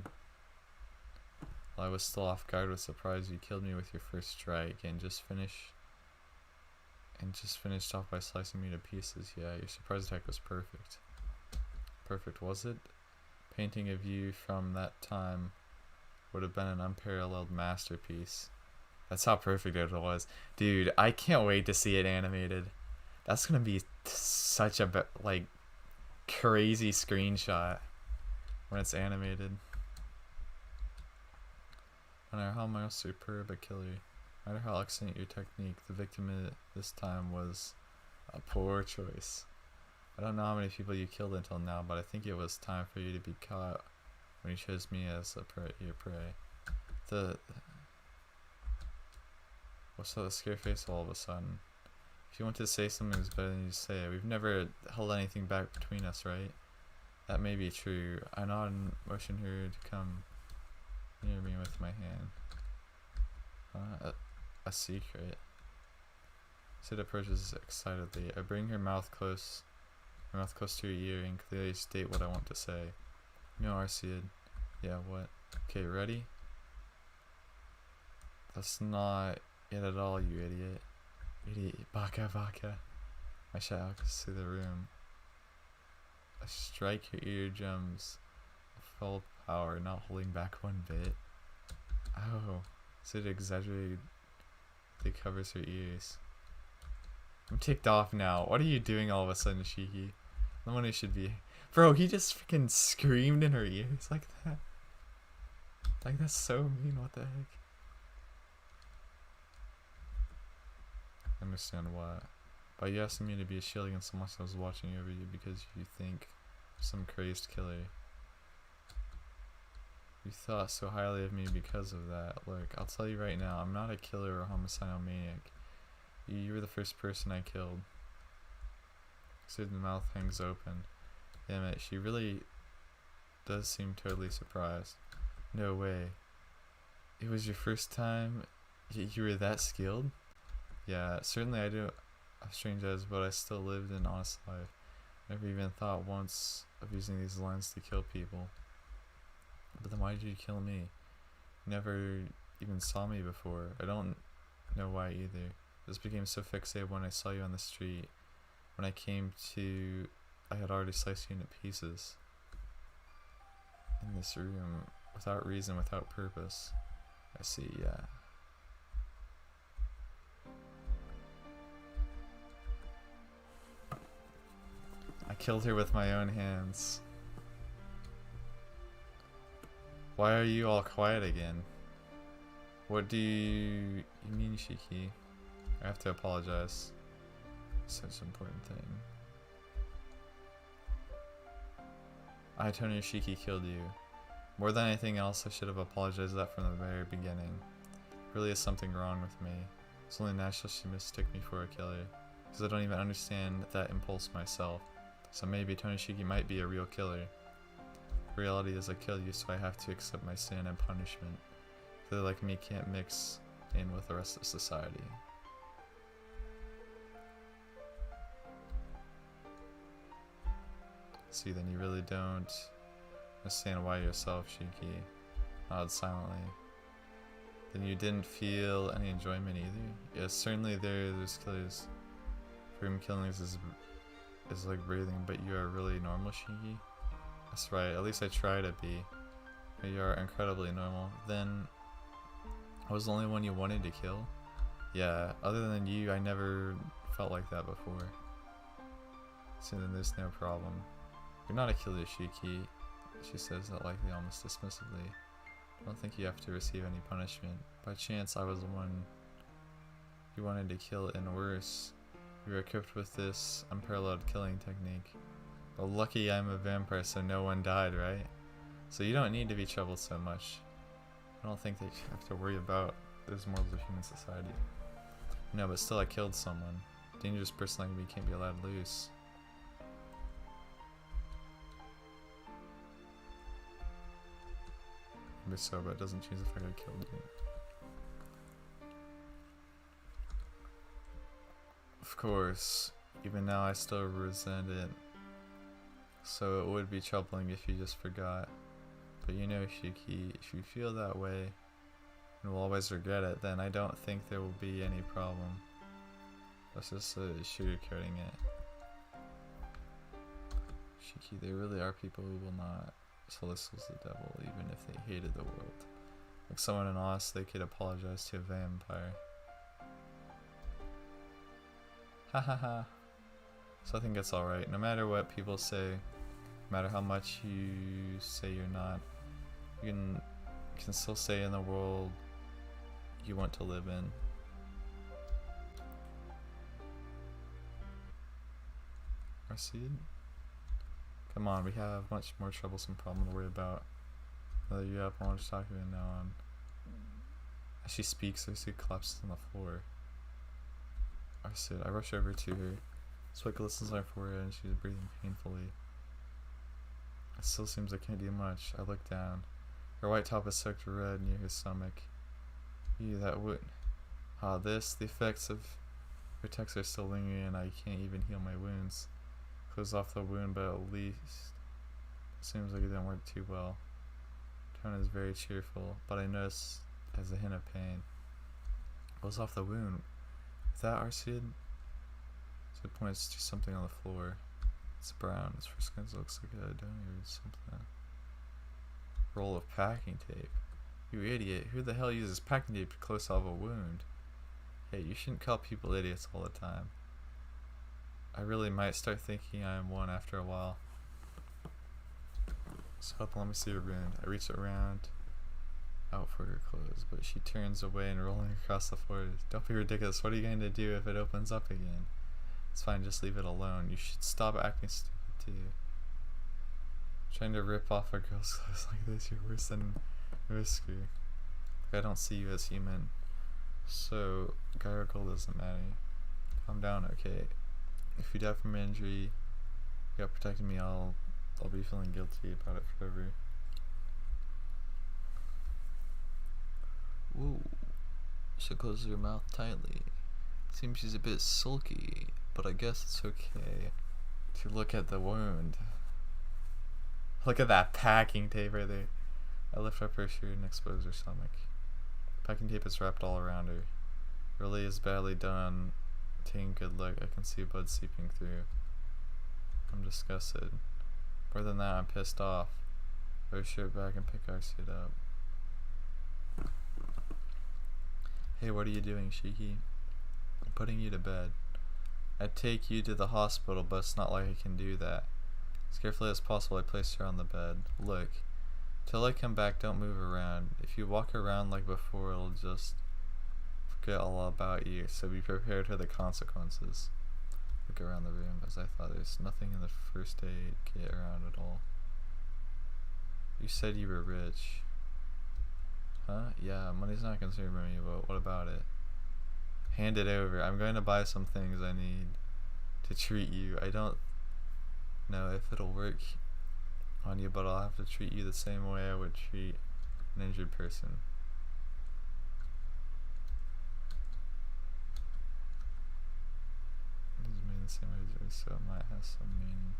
While I was still off guard with surprise, you killed me with your first strike and just finished off by slicing me to pieces. Yeah, your surprise attack was perfect. Perfect, was it? Painting of you from that time would have been an unparalleled masterpiece. That's how perfect it was. Dude, I can't wait to see it animated. That's gonna be such a crazy screenshot when it's animated. No matter how much superb a killer, no matter how excellent your technique, the victim this time was a poor choice. I don't know how many people you killed until now, but I think it was time for you to be caught when you chose me as your prey. What's that scare face all of a sudden? If you want to say something's better than you say it. We've never held anything back between us, right? That may be true. I nod and motion her to come near me with my hand. A secret. Sid approaches excitedly. I bring her mouth close to her ear and clearly state what I want to say. No, Arcueid. Yeah, what? Okay, ready? That's not it at all, you idiot. Idiot. Baka. I shout through the room. I strike her eardrums with full power, not holding back one bit. Oh. Sid exaggerated. It covers her ears. I'm ticked off now. What are you doing all of a sudden, Shiki? No one who should be. Bro, he just freaking screamed in her ears like that. Like, that's so mean. What the heck? I understand why. By you asking me to be a shield against someone else watching over you because you think I'm some crazed killer. You thought so highly of me because of that. Look, I'll tell you right now, I'm not a killer or a homicidal maniac. You were the first person I killed. So the mouth hangs open. Damn it, she really does seem totally surprised. No way. It was your first time? You were that skilled? Yeah, certainly I do have strange eyes, but I still lived an honest life. Never even thought once of using these lines to kill people. But then why did you kill me? You never even saw me before. I don't know why either. This became so fixated when I saw you on the street. When I came to, I had already sliced you into pieces. In this room, without reason, without purpose. I see, yeah. I killed her with my own hands. Why are you all quiet again? What do you mean, Shiki? I have to apologize. Such an important thing. I, Tony Shiki, killed you. More than anything else, I should have apologized that from the very beginning. Really is something wrong with me. It's only natural she mistook me for a killer. Because I don't even understand that impulse myself. So maybe Tony Shiki might be a real killer. The reality is I killed you, so I have to accept my sin and punishment. They like me can't mix in with the rest of society. See, then you really don't understand why yourself, Shiki. Nodded silently. Then you didn't feel any enjoyment either? Yes, certainly there's killers. For whom killing is like breathing, but you are really normal, Shiki? That's right, at least I try to be. But you are incredibly normal. Then, I was the only one you wanted to kill? Yeah, other than you, I never felt like that before. So then there's no problem. You're not a killer, Shiki. She says that likely almost dismissively. I don't think you have to receive any punishment. By chance, I was the one you wanted to kill, and worse, you were equipped with this unparalleled killing technique. But lucky I'm a vampire, so no one died, right? So you don't need to be troubled so much. I don't think that you have to worry about those morals of human society. No, but still I killed someone. A dangerous person like me can't be allowed loose. Maybe so, but it doesn't change the fact I killed you. Of course, even now I still resent it. So it would be troubling if you just forgot. But you know, Shiki, if you feel that way and will always regret it, then I don't think there will be any problem. That's just sugarcoating it. Shiki, there really are people who will not solicit the devil, even if they hated the world. Like someone in Oz, they could apologize to a vampire. Ha ha ha. So I think it's alright. No matter what people say, no matter how much you say you're not, you can still stay in the world you want to live in. Arcueid? Come on, we have much more troublesome problem to worry about. Now that you're up, I want to talk to you now on. As she speaks, Arcueid collapses on the floor. Arcueid, I rush over to her. Sweat glistens on her forehead and she's breathing painfully. It still seems I can't do much. I look down. Her white top is soaked red near her stomach. Ew, that would. The effects of her texts are still lingering and I can't even heal my wounds. Close off the wound, but at least it seems like it didn't work too well. Tone is very cheerful, but I notice it has a hint of pain. Close off the wound. Is that Arcueid? So it points to something on the floor. It's brown. Its first skin looks like a donor or something. Roll of packing tape. You idiot. Who the hell uses packing tape to close off a wound? Hey, you shouldn't call people idiots all the time. I really might start thinking I am one after a while. So let me see her wound. I reach around out for her clothes, but she turns away and rolling across the floor. Don't be ridiculous. What are you going to do if it opens up again? It's fine, just leave it alone. You should stop acting stupid too. Trying to rip off a girl's clothes like this, you're worse than risky. Like I don't see you as human. So, guy or girl doesn't matter. Calm down, okay? If you die from injury, you got protecting me, I'll be feeling guilty about it forever. Whoa. She closes her mouth tightly. Seems she's a bit sulky, but I guess it's okay to look at the wound. Look at that packing tape right there. I lift up her shirt and expose her stomach. Packing tape is wrapped all around her. Really is badly done. Taking a good look, I can see blood seeping through. I'm disgusted. More than that, I'm pissed off. Throw her shirt back and pick Arcueid up. Hey, what are you doing, Shiki? I'm putting you to bed. I'd take you to the hospital, but it's not like I can do that. As carefully as possible, I placed her on the bed. Look, till I come back, don't move around. If you walk around like before, it'll just forget all about you, so be prepared for the consequences. Look around the room, as I thought. There's nothing in the first aid kit around at all. You said you were rich. Huh? Yeah, money's not a concern for me, but what about it? Hand it over. I'm going to buy some things I need to treat you. I don't know if it'll work on you, but I'll have to treat you the same way I would treat an injured person. This is made the same way as yours, so it might have some meaning.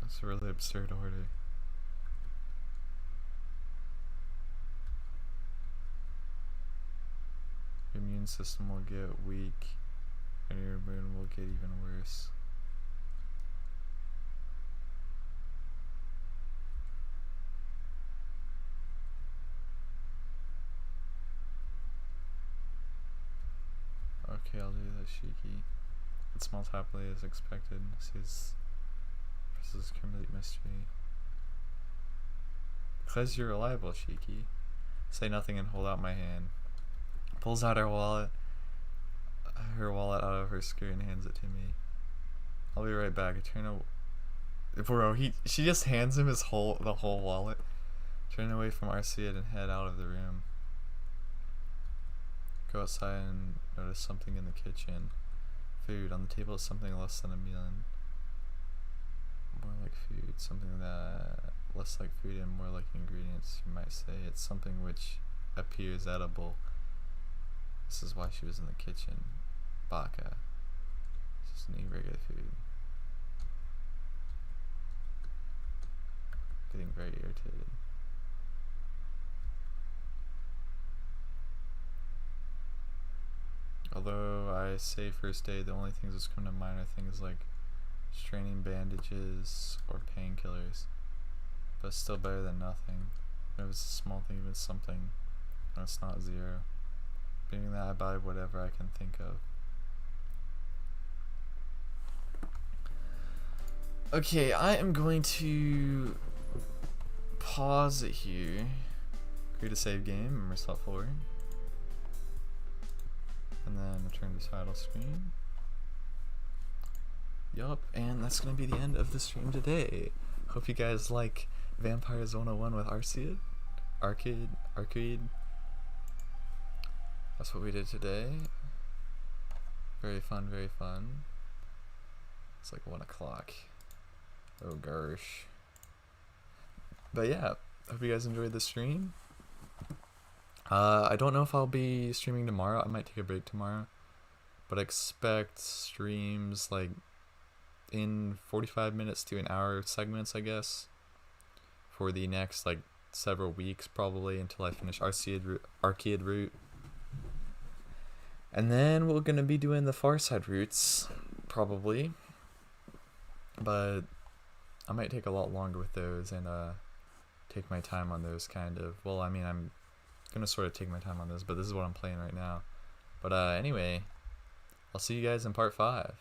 That's a really absurd order. Your immune system will get weak, and your mood will get even worse. Okay, I'll do that, Shiki. It smells happily as expected. This is complete mystery. Because you're reliable, Shiki. Say nothing and hold out my hand. Pulls out her wallet out of her skirt and hands it to me. I'll be right back. Bro, she just hands him the whole wallet. Turn away from Arcueid and head out of the room. Go outside and notice something in the kitchen. Food. On the table is something less than a meal. More like food. Something that less like food and more like ingredients, you might say. It's something which appears edible. This is why she was in the kitchen. Baka. Just need regular food. Getting very irritated. Although I say first aid, the only things that come to mind are things like straining bandages or painkillers. But it's still better than nothing. If it's a small thing, even something, and it's not zero. Being that, I buy whatever I can think of. Okay, I am going to pause it here. Create a save game, remember slot 4. And then return to title screen. Yup, and that's gonna be the end of the stream today. Hope you guys like Vampires 101 with Arcueid. That's what we did today. Very fun, very fun. It's like 1 o'clock. Oh gosh. But yeah, hope you guys enjoyed the stream. I don't know if I'll be streaming tomorrow. I might take a break tomorrow. But expect streams like in 45 minutes to an hour segments, I guess. For the next like several weeks probably until I finish Arcueid Route. And then we're gonna be doing the Far Side routes, probably. But I might take a lot longer with those and take my time on those kind of. Well, I mean, I'm gonna sort of take my time on those, but this is what I'm playing right now. But anyway, I'll see you guys in part 5.